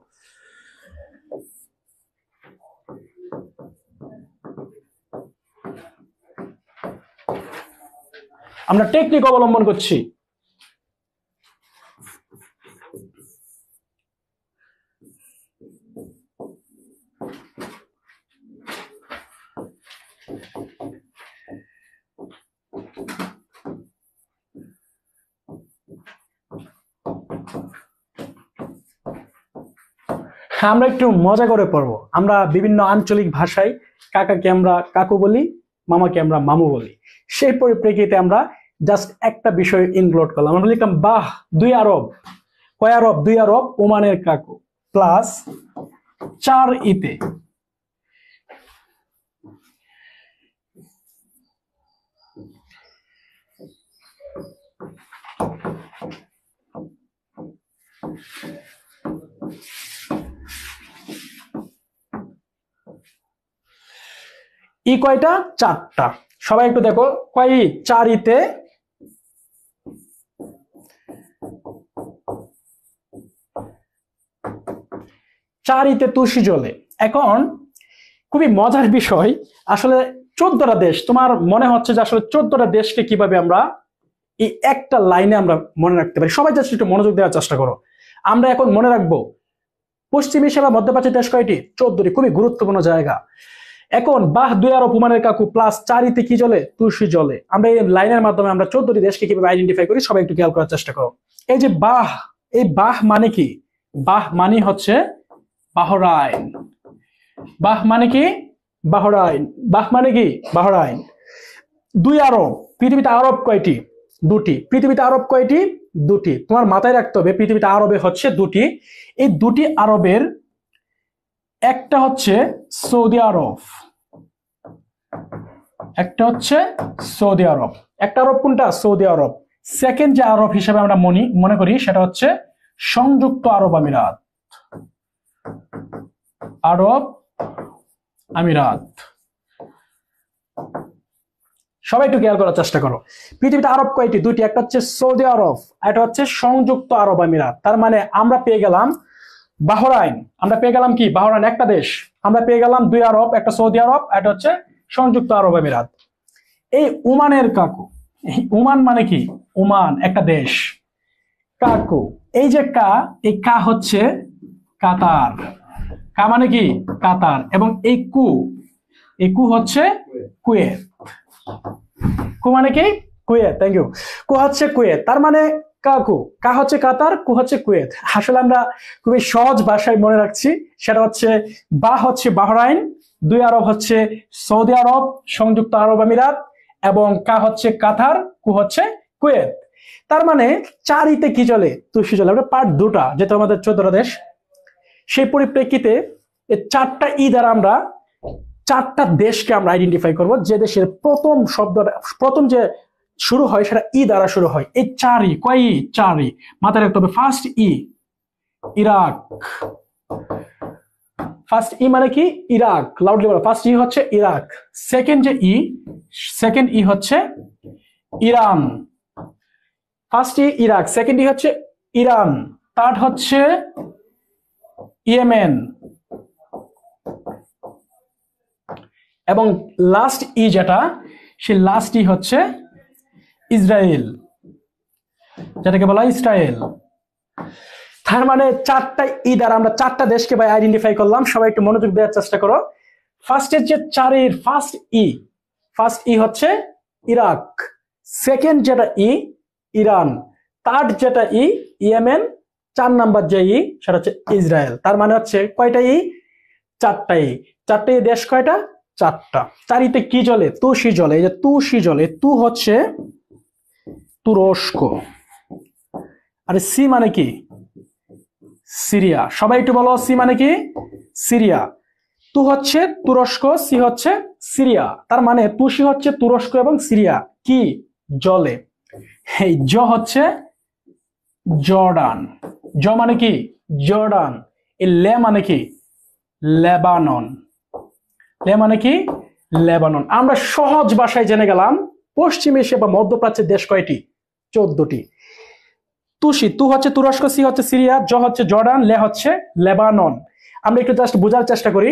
আমরা টেকনিক অবলম্বন করছি। আমরা একটু মজা করে পড়বো। আমরা বিভিন্ন আঞ্চলিক ভাষায় কাকাকে আমরা কাকু বলি, মামাকে আমরা মামু বলি। সেই পরিপ্রেক্ষিতে আমরা জাস্ট একটা বিষয় ইনক্লুড করলাম। আমরা লিখলাম বাহ 2 আরব। কয় আরব? 2 আরব ওমানের কাকু প্লাস 4 ইতে। ই কয়টা? 4টা। সবাই একটু দেখো কয়? 4 ইতে 4 ইতে তুষি জ্বলে। এখন খুবই মজার বিষয়, আসলে 14টা দেশ, তোমার মনে হচ্ছে যে আসলে 14টা দেশকে কিভাবে আমরা এই একটা লাইনে আমরা মনে রাখতে পারি। সবাই জাস্ট একটু মনোযোগ দেওয়ার চেষ্টা করো। আমরা এখন মনে রাখবো পশ্চিম এশিয়া বা মধ্যপ্রাচ্যের দেশ কয়টি? 14টি। খুবই গুরুত্বপূর্ণ জায়গা। এখন বাহ 2 আরব ওমানের কাকু প্লাস 4 ইতে কি জ্বলে? তুষি জ্বলে। আমরা এই লাইনের মাধ্যমে আমরা 14টি দেশকে কিভাবে আইডেন্টিফাই করি সবাই একটু খেয়াল করার চেষ্টা করো। এই যে বাহ, এই বাহ মানে কি? বাহ মানে হচ্ছে বাহরাইন। বাহ মানে কি? বাহরাইন। বাহ মানে কি? বাহরাইন। 2 আরব। পৃথিবীতে আরব কয়টি? 2টি। পৃথিবীতে আরব কয়টি? 2টি। তোমার মাথায় রাখতে হবে পৃথিবীতে আরবে হচ্ছে 2টি। এই 2টি আরবের একটা হচ্ছে সৌদি আরব, একটা হচ্ছে সৌদি আরব। একটা আরব কোনটা? সৌদি আরব। সেকেন্ড যে আরব হিসেবে আমরা মনে করি সেটা হচ্ছে সংযুক্ত আরব আমিরাত। আরব আমিরাত। সবাই একটু খেয়াল করার চেষ্টা করো। পৃথিবীতে আরব কয়টি? 2টি। একটা হচ্ছে সৌদি আরব, এটা হচ্ছে সংযুক্ত আরব আমিরাত। তার মানে আমরা পেয়ে গেলাম বাহরাইন। আমরা পেয়ে গেলাম কি? বাহরাইন একটা দেশ। আমরা পেয়ে গেলাম 2 আরব, একটা সৌদি আরব, এটা হচ্ছে সংযুক্ত আরব আমিরাত। এই ওমানের কাকু, ওমান মানে কি? ওমান একটা দেশ। কাকু, এই যে কা, এই কা হচ্ছে কাতার। কা মানে কি? কাতার। এবং এই কু, এই কু হচ্ছে কুয়েত। কু মানে কি? কুয়েত। Thank you. কু হচ্ছে কুয়েত। তার মানে কাকু, কা হচ্ছে কাতার, কু হচ্ছে কুয়েত। আসলে আমরা খুবই সহজ ভাষায় মনে রাখছি। সেটা হচ্ছে বা হচ্ছে বাহরাইন, 2 আরব হচ্ছে সৌদি আরব, সংযুক্ত আরব আমিরাত, এবং কা হচ্ছে কাতার, কু হচ্ছে কুয়েত। তার মানে 4 ইতে কি চলে? তুষি চলে। আমরা পার্ট 2টা, যেহেতু আমাদের 14টা দেশ, সেই পরিপ্রেক্ষিতে এই 4টা ই দ্বারা আমরা 4টা দেশকে আমরা আইডেন্টিফাই করব। যে দেশের প্রথম শব্দটা, প্রথম যে শুরু হয় সেটা ই দ্বারা শুরু হয়। এই 4 ই, কয় ই? 4 ই। মাথায় রাখতে হবে। ফার্স্ট ই, ইরাক। ফার্স্ট ই মানে কি? ইরাক। লাউডলি বলো। ফার্স্ট ই হচ্ছে ইরাক। সেকেন্ড যে ই, সেকেন্ড ই হচ্ছে ইরান। ফার্স্ট ই ইরাক, সেকেন্ড ই হচ্ছে ইরান, থার্ড হচ্ছে ইয়েমেন, এবং লাস্ট ই যেটা, সেই লাস্ট ই হচ্ছে ইসরায়েল, যেটাকে বলা হয় ইসরায়েল। তার মানে 4টা ই দ্বারা আমরা 4টা দেশকে ভাই আইডেন্টিফাই করলাম। সবাই একটু মনোযোগ দেওয়ার চেষ্টা করো। ফার্স্টের যে 4 এর ফার্স্ট ই হচ্ছে ইরাক, সেকেন্ড যেটা ই ইরান, থার্ড যেটা ই ইয়েমেন, 4 নাম্বার যে ই সেটা হচ্ছে ইসরায়েল। তার মানে হচ্ছে কয়টা ই? 4টা ই। 4টা ই দেশ কয়টা? 4টা। 4 ইতে কি চলে? তুষি জলে। এই যে তুষি জলে, তু হচ্ছে তুরস্ক, আর সি মানে কি? সিরিয়া। সবাই একটু বলো, সি মানে কি? সিরিয়া। তু হচ্ছে তুরস্ক, সি হচ্ছে সিরিয়া। তার মানে তুষি হচ্ছে তুরস্ক এবং সিরিয়া কি? জলে। এই জ হচ্ছে জর্ডান। জ মানে কি? জর্ডান। এই লে মানে কি? লেবানন। লে মানে কি? লেবানন। আমরা সহজ ভাষায় জেনে গেলাম পশ্চিম এশিয়া বা মধ্যপ্রাচ্যের দেশ কয়টি? 14টি। তুষি, তু হচ্ছে তুরস্ক, সি হচ্ছে সিরিয়া, জ হচ্ছে জর্ডান, লে হচ্ছে লেবানন। আমরা একটু জাস্ট বোঝার চেষ্টা করি।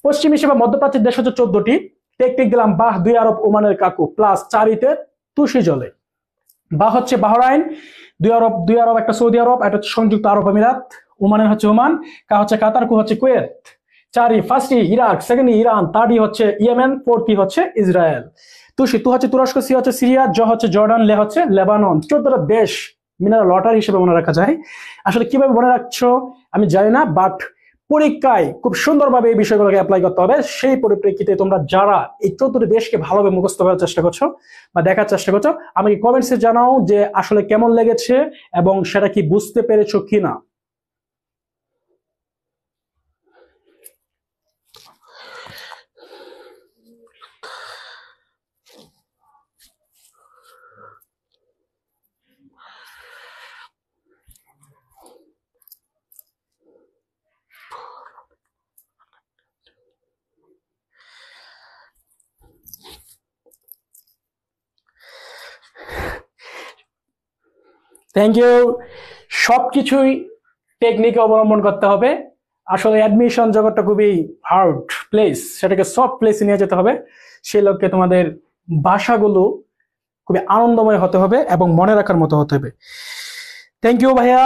পশ্চিম এশিয়া বা মধ্যপ্রাচ্যের দেশ হচ্ছে 14টি। টেক দিলাম বাহ 2 আরব ওমানের কাকু প্লাস 4 ইতে তুষি জলে। বা হচ্ছে বাহরাইন, দুই আরব একটা সৌদি আরব, একটা হচ্ছে সংযুক্ত আরব আমিরাত, ওমানের হচ্ছে ওমান, কা হচ্ছে কাতার, কু হচ্ছে কুয়েত, চারই ফার্স্টই ইরাক, সেকেন্ডই ইরান, থার্ডই হচ্ছে ইয়েমেন, ফোর্থই হচ্ছে ইসরায়েল, তু হচ্ছে তুরস্ক, সি হচ্ছে সিরিয়া, জ হচ্ছে জর্ডান, লে হচ্ছে লেবানন। 14টা দেশ মিনারা লটারি হিসেবে মনে রাখা যায়। আসলে কিভাবে মনে রাখছো আমি জানি না, বাট পরীক্ষায় খুব সুন্দরভাবে এই বিষয়গুলোকে অ্যাপ্লাই করতে হবে। সেই পরিপ্রেক্ষিতে তোমরা যারা এই 14টি দেশকে ভালোভাবে মুখস্থ করার চেষ্টা করছো বা দেখার চেষ্টা করছো, আমাকে কমেন্টসে জানাও যে আসলে কেমন লেগেছে এবং সেটা কি বুঝতে পেরেছো কিনা। Thank you. সবকিছুই টেকনিকে অবলম্বন করতে হবে। আসলে অ্যাডমিশন জগৎটা খুবই হার্ড প্লেস, সেটাকে সফট প্লেসে নিয়ে যেতে হবে। সেই লক্ষ্যে তোমাদের ভাষাগুলো খুবই আনন্দময় হতে হবে এবং মনে রাখার মতো হতে হবে। থ্যাংক ইউ ভাইয়া,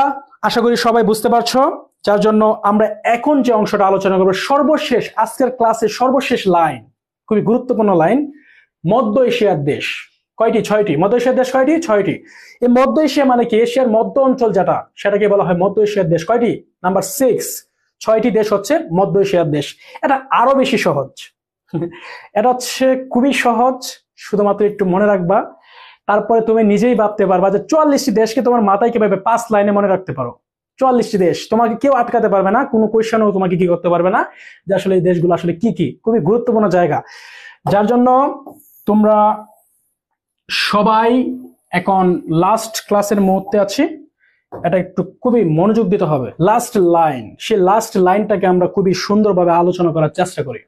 আশা করি সবাই বুঝতে পারছো। যার জন্য আমরা এখন যে অংশটা আলোচনা করবো, সর্বশেষ আজকের ক্লাসের সর্বশেষ লাইন, খুবই গুরুত্বপূর্ণ লাইন, মধ্য এশিয়ার দেশ কয়টি? 6টি। মধ্য এশিয়ার দেশ কয়টি? 6টি। এই মধ্য এশিয়া মানে কি? এশিয়ার মধ্য অঞ্চল যেটা, সেটাকে বলা হয় মধ্য এশিয়ার দেশ। কয়টি? নাম্বার 6। 6টি দেশ হচ্ছে মধ্য এশিয়ার দেশ। এটা আরো বেশি সহজ। এটা হচ্ছে খুবই সহজ, শুধুমাত্র একটু মনে রাখবা, তারপরে তুমি নিজেই ভাবতে পারবা যে 44টি দেশকে তোমার মাথায় কিভাবে 5 লাইনে মনে রাখতে পারো। 44টি দেশ, তোমাকে কেউ আটকাতে পারবে না, কোনো কোয়েশ্চেনও তোমাকে কি করতে পারবে না যে আসলে এই দেশগুলো আসলে কি কি। খুবই গুরুত্বপূর্ণ জায়গা, যার জন্য তোমরা সবাই এখন লাস্ট ক্লাসের মুহূর্তে আছি, এটা একটু খুবই মনোযোগ দিতে হবে। লাস্ট লাইন, সেই লাস্ট লাইনটাকে আমরা খুবই সুন্দরভাবে আলোচনা করার চেষ্টা করি।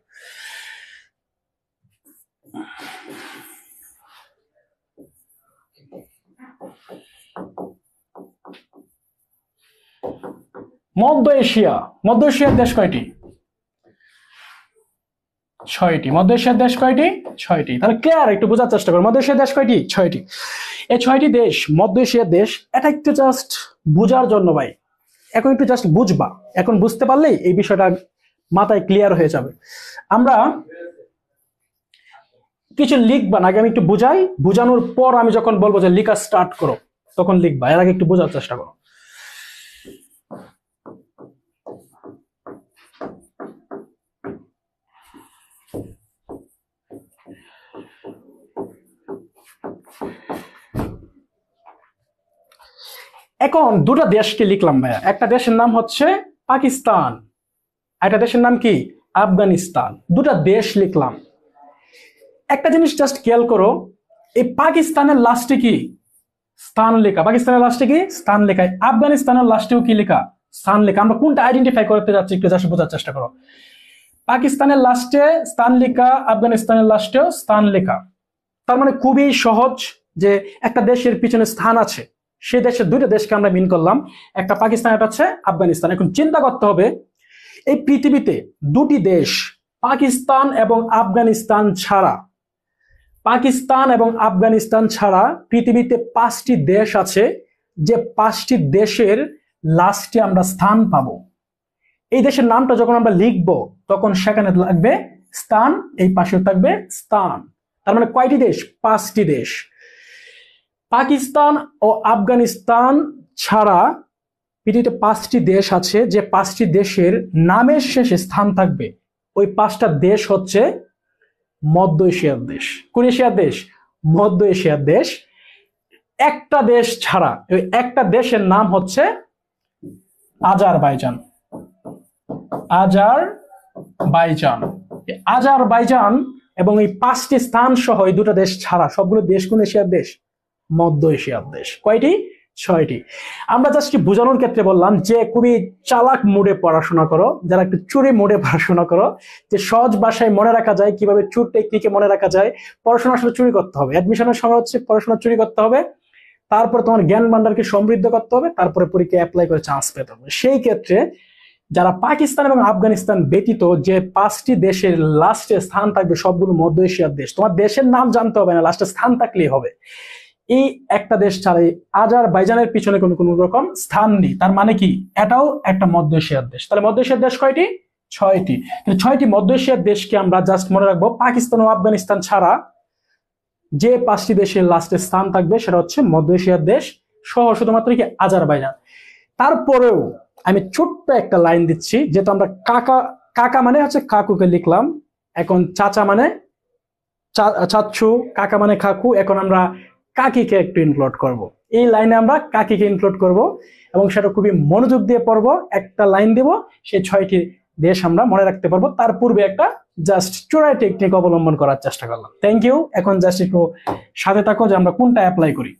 মধ্য এশিয়া, মধ্য এশিয়ার দেশ কয়টি? 6টি। মধ্য এশিয়ার দেশ কয়টি? 6টি। তাহলে ক্লিয়ার, একটু বোঝার চেষ্টা করো। মধ্য এশিয়ার দেশ কয়টি? 6টি। এই 6টি দেশ মধ্য এশিয়ার দেশ, এটা একটু জাস্ট বোঝার জন্য ভাই, এখন একটু জাস্ট বুঝবা। এখন বুঝতে পারলেই এই বিষয়টা মাথায় ক্লিয়ার হয়ে যাবে। আমরা কিছু লিখবা না, আগে আমি একটু বুঝাই, বুঝানোর পর আমি যখন বলবো যে লিখা স্টার্ট করো, তখন লিখবা। এর আগে একটু বোঝার চেষ্টা করো। এখন দুটা দেশকে লিখলাম ভাইয়া। একটা দেশের নাম হচ্ছে পাকিস্তান, একটা দেশের নাম কি? আফগানিস্তান। দুটা দেশ লিখলাম। একটা জিনিস জাস্ট খেয়াল করো, এই পাকিস্তানের লাস্টে কি? স্থান লেখা। পাকিস্তানের লাস্টে কি? স্থান লেখা। আফগানিস্তানের লাস্টেও কি লেখা? স্থান লেখা। আমরা কোনটা আইডেন্টিফাই করতে যাচ্ছি একটু জাস্ট বোঝার চেষ্টা করো। পাকিস্তানের লাস্টে স্থান লেখা, আফগানিস্তানের লাস্টেও স্থান লেখা। তার মানে খুবই সহজ যে একটা দেশের পিছনে স্থান আছে, সেই দেশের দুইটা দেশকে আমরা মিন করলাম, একটা পাকিস্তান, একটা হচ্ছে আফগানিস্তান। এখন চিন্তা করতে হবে, এই পৃথিবীতে দুটি দেশ, পাকিস্তান এবং আফগানিস্তান ছাড়া, পাকিস্তান এবং আফগানিস্তান ছাড়া পৃথিবীতে 5টি দেশ আছে, যে 5টি দেশের লাস্টে আমরা স্থান পাবো। এই দেশের নামটা যখন আমরা লিখবো, তখন সেখানে লাগবে স্থান, এই পাশেও থাকবে স্থান। তার মানে কয়টি দেশ? 5টি দেশ। পাকিস্তান ও আফগানিস্তান ছাড়া পৃথিবীতে 5টি দেশ আছে, যে 5টি দেশের নামের শেষে স্থান থাকবে। ওই 5টা দেশ হচ্ছে মধ্য এশিয়ার দেশ। কোন এশিয়ার দেশ? মধ্য এশিয়ার দেশ। একটা দেশ ছাড়া, ওই একটা দেশের নাম হচ্ছে আজারবাইজান। আজারবাইজান, আজারবাইজান এবং এই 5টি স্থান সহ এই দুটো দেশ ছাড়া সবগুলো দেশ কোন এশিয়ার দেশ? মধ্য এশিয়ার দেশ। কয়টি? 6টি। আমরা জাস্ট বোঝানোর ক্ষেত্রে বললাম যে খুবই চালাক মোডে পড়াশোনা করো, যারা একটু চুরি মোডে পড়াশোনা করো, যে সহজ ভাষায় মনে রাখা যায়, কিভাবে চুর টেকনিকে মনে রাখা যায়। পড়াশোনা আসলে চুরি করতে হবে, অ্যাডমিশনের সময় হচ্ছে পড়াশোনা চুরি করতে হবে, তারপর তোমার জ্ঞান ভান্ডারকে সমৃদ্ধ করতে হবে, তারপরে পরীক্ষায় অ্যাপ্লাই করে চান্স পেতে হবে। সেই ক্ষেত্রে যারা পাকিস্তান এবং আফগানিস্তান ব্যতীত যে 5টি দেশের লাস্টে স্থান থাকবে, সবগুলো মধ্য এশিয়ার দেশ। তোমার দেশের নাম জানতে হবে না, লাস্টে স্থান থাকলেই হবে। এই একটা দেশ ছাড়া আজারবাইজানের পিছনে কোনো রকম স্থান নেই। তার মানে কি এটাও একটা মধ্য এশিয়ার দেশ। তাহলে মধ্য এশিয়ার দেশ কয়টি? 6টি। 6টি মধ্য এশিয়ার দেশকে আমরা জাস্ট মনে রাখবো, পাকিস্তান ও আফগানিস্তান ছাড়া যে 5টি দেশের লাস্টে স্থান থাকবে সেটা হচ্ছে মধ্য এশিয়ার দেশ সহ শুধুমাত্র কি আজারবাইজান। তারপরেও আমি ছোট্ট একটা লাইন দিচ্ছি, যেহেতু আমরা কাকা মানে হচ্ছে কাকুকে লিখলাম, এখন চাচা মানে চাচ্ছু, কাকা মানে কাকু, এখন আমরা কাকিকে একটু ইনক্লুড করব। এই লাইনে আমরা কাকিকে ইনক্লুড করব এবং সেটা খুবই মনোযোগ দিয়ে পড়বো। একটা লাইন দেব, সেই 6টি দেশ আমরা মনে রাখতে পারবো। তার পূর্বে একটা জাস্ট চোরাই টেকনিক অবলম্বন করার চেষ্টা করলাম। Thank you. এখন জাস্ট একটু সাথে থাকো যে আমরা কোনটা অ্যাপ্লাই করি।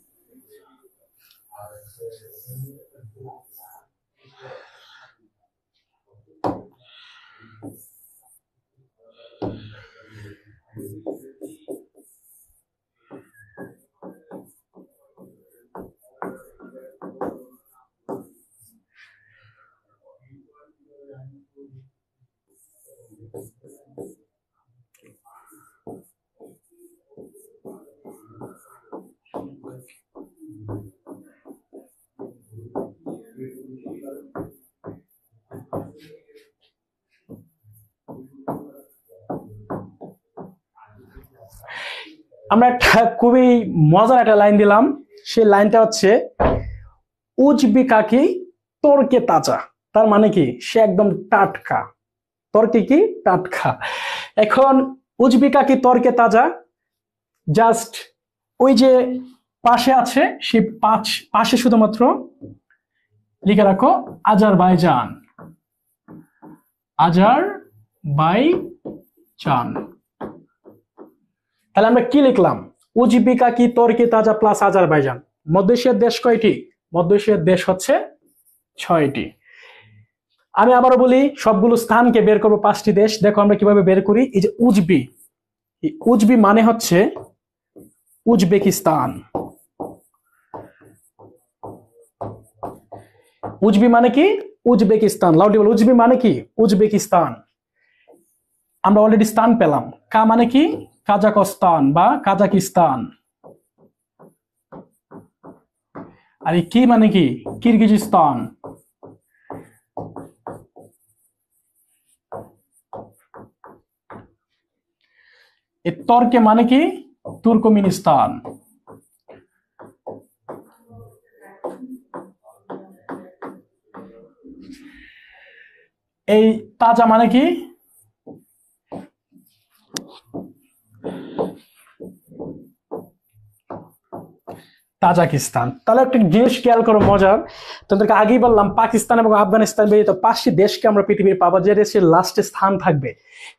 আমরা একটা খুবই মজার একটা লাইন দিলাম, সেই লাইনটা হচ্ছে উজবিকাকি তর্কে তাজা। তার মানে কি সে একদম টাটকা। তর্কে কি? টাটকা। এখন উজবিকাকি তর্কে তাজা, জাস্ট ওই যে পাশে আছে সেই পাশে শুধুমাত্র লিখে রাখো আজারবাইজান। আজারবাইজান। তাহলে আমরা কি লিখলাম? উজবেকিস্তান তর্কে তাজা প্লাস আজারবাইজান। মধ্য এশিয়ার দেশ কয়টি? মধ্য এশিয়ার দেশ হচ্ছে 6টি। আমি আবারও বলি, সবগুলো স্থানকে বের করবো 5টি দেশ। দেখো আমরা কিভাবে বের করি। এই যে উজবি, উজবি মানে হচ্ছে উজবেকিস্তান। উজবি মানে কি? উজবেকিস্তান। লাউডলি বল, উজবি মানে কি? উজবেকিস্তান। আমরা অলরেডি স্থান পেলাম। কা মানে কি? কাজাকস্তান বা কাজাকিস্তান। আর কি মানে কি? কিরগিজস্তান। তর্কে মানে কি? তুর্কমেনিস্তান। এই তাজা মানে কি? তাজিকিস্তান। তাহলে একটা জিনিস খেয়াল করো মজার, তোমাদেরকে আগেই বললাম পাকিস্তান এবং আফগানিস্তান ব্যতীত 5টি দেশকে আমরা পৃথিবীর পাবো যে দেশের লাস্টে স্থান থাকবে।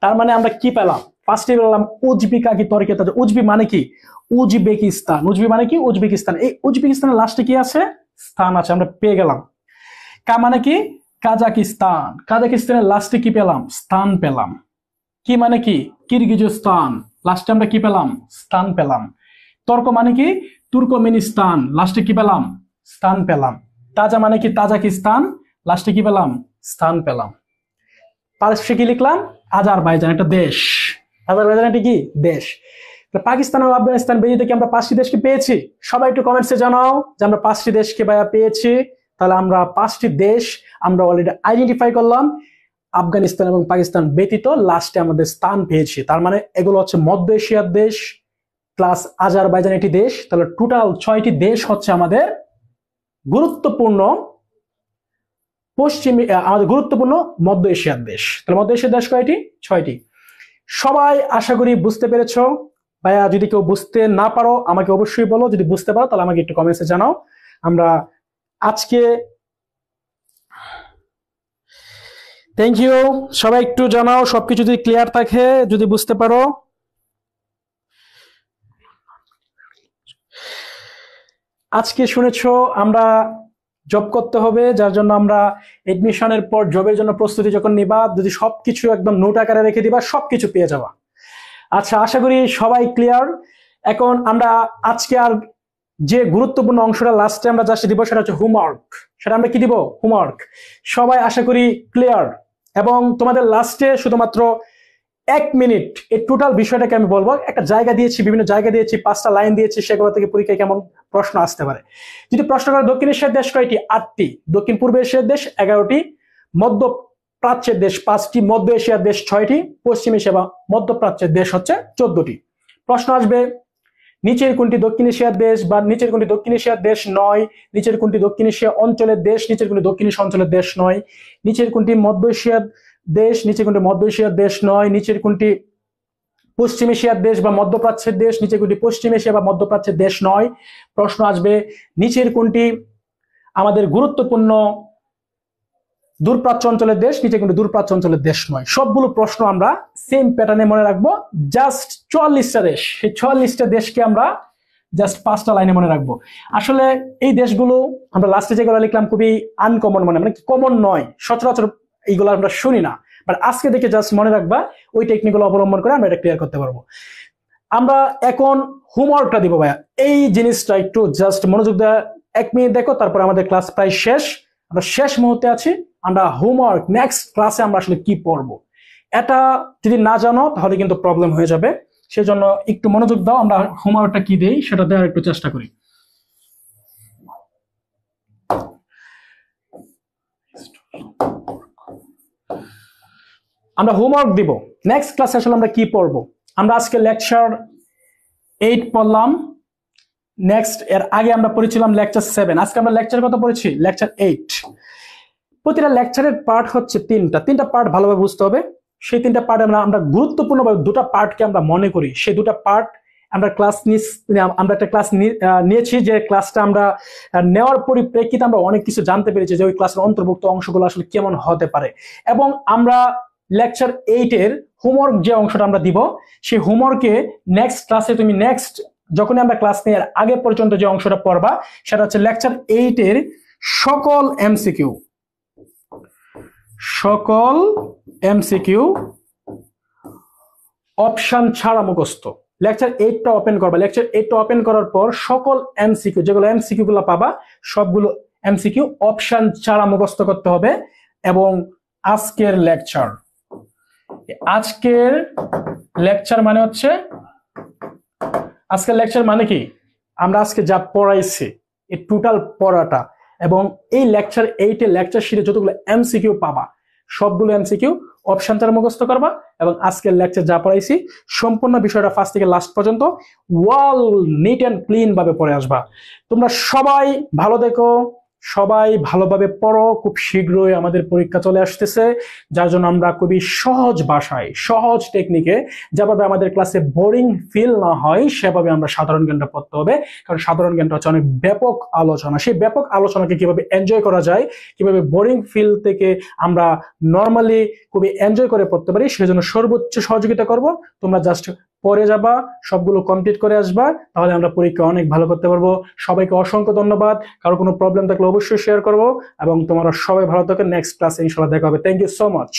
তার মানে আমরা কি পেলাম? ফার্স্টে বললাম উজবিকাকি তর্কে তাজা। উজবি মানে কি? উজবেকিস্তান। উজবি মানে কি? উজবেকিস্তান। এই উজবেকিস্তানের লাস্টে কি আছে? স্থান আছে, আমরা পেয়ে গেলাম। কা মানে কি? কাজাকিস্তান। কাজাকিস্তানের লাস্টে কি পেলাম? স্থান পেলাম। কি মানে কি? কিরগিজস্তান। লাস্টে আমরা কি পেলাম? স্থান পেলাম। তর্ক মানে কি? তুর্কমেনিস্তান। লাস্টে কি পেলাম? স্থান পেলাম। তাজা মানে কি? তাজিকিস্তান। লাস্টে কি পেলাম? স্থান পেলাম। পাশে কি লিখলাম? আজারবাইজান, একটা দেশ। আজারবাইজান একটা কি? দেশ। পাকিস্তান ও আফগানিস্তান ব্যতীত কি আমরা 5টি দেশকে পেয়েছি? সবাই একটু কমেন্টসে জানাও যে আমরা 5টি দেশকে ভাইয়া পেয়েছি। তাহলে আমরা 5টি দেশ আমরা অলরেডি আইডেন্টিফাই করলাম। আফগানিস্তান এবং পাকিস্তান ব্যতীত লাস্টে আমাদের স্থান পেয়েছি। তার মানে এগুলো হচ্ছে মধ্য এশিয়ার দেশ প্লাস আজারবাইজান একটি দেশ। তাহলে টোটাল 6টি দেশ হচ্ছে আমাদের গুরুত্বপূর্ণ আমাদের গুরুত্বপূর্ণ মধ্য এশিয়ার দেশ। তাহলে মধ্য এশিয়ার দেশ কয়টি? 6টি। সবাই আশা করি বুঝতে পেরেছো। ভাইয়া যদি কেউ বুঝতে না পারো আমাকে অবশ্যই বলো, যদি বুঝতে পারো তাহলে আমাকে একটু কমেন্টসে জানাও। আমরা আজকে থ্যাংক ইউ। সবাই একটু জানাও সবকিছু যদি ক্লিয়ার থাকে, যদি বুঝতে পারো। আজকে শুনেছো আমরা জব করতে হবে, যার জন্য আমরা এডমিশনের পর জবের জন্য প্রস্তুতি যখন নিবা, যদি সবকিছু একদম নোট আকারে রেখে দিবা, সবকিছু পেয়ে যাবা। আচ্ছা, আশা করি সবাই ক্লিয়ার। এখন আমরা আজকে আর যে গুরুত্বপূর্ণ অংশটা লাস্টে আমরা জাস্ট দিব সেটা হচ্ছে হোমওয়ার্ক। সেটা আমরা কি দিব? হোমওয়ার্ক। সবাই আশা করি ক্লিয়ার। এবং তোমাদের লাস্টে শুধুমাত্র 1 মিনিট এই টোটাল বিষয়টাকে আমি বলবো। একটা জায়গা দিয়েছি, বিভিন্ন জায়গা দিয়েছি, 5টা লাইন দিয়েছি, সেগুলো থেকে পরীক্ষায় কেমন প্রশ্ন আসতে পারে। যদি প্রশ্ন করে দক্ষিণ এশিয়ার দেশ কয়টি? 8টি। দক্ষিণ পূর্ব এশিয়ার দেশ 11টি, মধ্য প্রাচ্যের দেশ 5টি, মধ্য এশিয়ার দেশ 6টি, পশ্চিম এশিয়া বা মধ্যপ্রাচ্যের দেশ হচ্ছে 14টি। প্রশ্ন আসবে নিচের কোনটি দক্ষিণ এশিয়ার দেশ, বা নিচের কোনটি দক্ষিণ এশিয়ার দেশ নয়, নিচের কোনটি দক্ষিণ এশিয়া অঞ্চলের দেশ, নিচের কোনটি দক্ষিণ এশিয়া অঞ্চলের দেশ নয়, নিচের কোনটি মধ্য এশিয়ার দেশ, নিচের কোনটি মধ্য এশিয়ার দেশ নয়, নিচের কোনটি পশ্চিম এশিয়ার দেশ বা মধ্যপ্রাচ্যের দেশ, নিচের কোনটি পশ্চিম এশিয়া বা মধ্যপ্রাচ্যের দেশ নয়। প্রশ্ন আসবে নিচের কোনটি আমাদের গুরুত্বপূর্ণ দূরপ্রাচ্য অঞ্চলের দেশ, নিচে কোনটি দূরপ্রাচ্য অঞ্চলের দেশ নয়। সবগুলো প্রশ্ন আমরা সেম প্যাটার্নে মনে রাখবো। জাস্ট 44টা দেশ, সেই 44টা দেশকে আমরা জাস্ট 5টা লাইনে মনে রাখবো। আসলে এই দেশগুলো আমরা লাস্টে যেগুলো লিখলাম খুবই আনকমন, মানে কমন নয়, সচরাচর এইগুলো আমরা শুনি না, বাট আজকে দেখে জাস্ট মনে রাখবা, ওই টেকনিকগুলো অবলম্বন করে আমরা এটা ক্লিয়ার করতে পারবো। আমরা এখন হোমওয়ার্কটা দিব ভাইয়া, এই জিনিসটা একটু জাস্ট মনোযোগ দেওয়া, 1 মিনিট দেখো, তারপর আমাদের ক্লাস প্রায় শেষ, আমরা শেষ মুহূর্তে আছি। আমরা হোমওয়ার্ক নেক্সট ক্লাসে আমরা আসলে কি পড়বো এটা যদি না জানো তাহলে কিন্তু প্রবলেম হয়ে যাবে, সেজন্য একটু মনোযোগ দাও। আমরা হোমওয়ার্কটা কি দেই সেটা দেওয়ার একটু চেষ্টা করি। আমরা হোমওয়ার্ক দিব নেক্সট ক্লাসে আসলে আমরা কি পড়বো। আমরা আজকে লেকচার 8 পড়লাম, নেক্সট এর আগে আমরা পড়েছিলাম লেকচার 7, আজকে আমরা লেকচার কত পড়েছি? লেকচার 8। প্রতিটা লেকচারের পার্ট হচ্ছে তিনটা পার্ট ভালোভাবে বুঝতে হবে। সেই 3টা পার্ট আমরা গুরুত্বপূর্ণভাবে 2টা পার্টকে আমরা মনে করি, সেই 2টা পার্ট আমরা আমরা একটা ক্লাস নিয়েছি, যে ক্লাসটা আমরা নেওয়ার পরিপ্রেক্ষিতে আমরা অনেক কিছু জানতে পেরেছি যে ওই ক্লাসের অন্তর্ভুক্ত অংশগুলো আসলে কেমন হতে পারে। এবং আমরা লেকচার 8 এর হোমওয়ার্ক যে অংশটা আমরা দিব, সেই হোমওয়ার্কে নেক্সট ক্লাসে তুমি যখনই আমরা ক্লাস নেওয়ার আগে পর্যন্ত যে অংশটা পড়বা, সেটা হচ্ছে লেকচার 8 এর সকল এমসিকিউ অপশন ছাড়া মুখস্থ। লেকচার 8টা ওপেন করবা, লেকচার 8টা ওপেন করার পর সকল এমসিকিউ, যেগুলো এমসিকিউ গুলো পাবা, সবগুলো এমসিকিউ অপশন ছাড়া মুখস্থ করতে হবে। এবং আজকের লেকচার মানে হচ্ছে, আজকের লেকচার মানে কি, আমরা আজকে যা পড়াইছি এই টোটাল পড়াটা, এবং এই লেকচার 8 এর লেকচার শিটে যতগুলো এমসিকিউ পাবা, সবগুলো এমসিকিউ অপশন ছাড়া মুখস্থ করবা। এবং আজকের লেকচার যা পড়াইছি সম্পূর্ণ বিষয়টা ফার্স্ট থেকে লাস্ট পর্যন্ত ওয়াল নিট অ্যান্ড ক্লিন ভাবে পড়ে আসবা। তোমরা সবাই ভালো দেখো, সবাই ভালোভাবে পড়ো। খুব শীঘ্রই আমাদের পরীক্ষা চলে আসতেছে, যার জন্য আমরা খুবই সহজ ভাষায়, সহজ টেকনিকে, যেভাবে আমাদের ক্লাসে বোরিং ফিল না হয় সেভাবে আমরা সাধারণ জ্ঞানটা পড়তে হবে। কারণ সাধারণ জ্ঞানটা হচ্ছে অনেক ব্যাপক আলোচনা, সেই ব্যাপক আলোচনাকে কিভাবে এনজয় করা যায়, কিভাবে বোরিং ফিল থেকে আমরা নর্মালি খুবই এনজয় করে পড়তে পারি, সেজন্য সর্বোচ্চ সহযোগিতা করব। তোমরা জাস্ট পড়ে যাবা, সবগুলো কমপ্লিট করে আসবা, তাহলে আমরা পরীক্ষা অনেক ভালো করতে পারবো। সবাইকে অসংখ্য ধন্যবাদ। কারো কোনো প্রবলেম থাকলে অবশ্যই শেয়ার করবো, এবং তোমরা সবাই ভালো থাকো। নেক্সট ক্লাসে ইনশাআল্লাহ দেখা হবে। Thank you so much.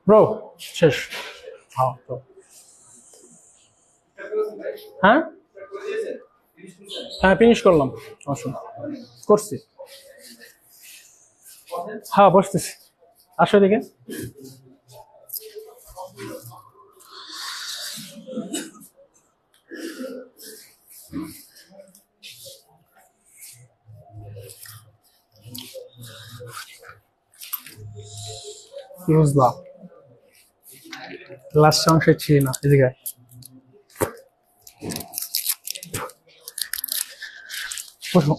Bro শেষ। হ্যাঁ হ্যাঁ ফিনিশ করলাম, করছি। হ্যাঁ বসতেছি, আসো এদিকে। কি বুঝলা? লাস্ট অংশে ছিল না, এদিকে বসো।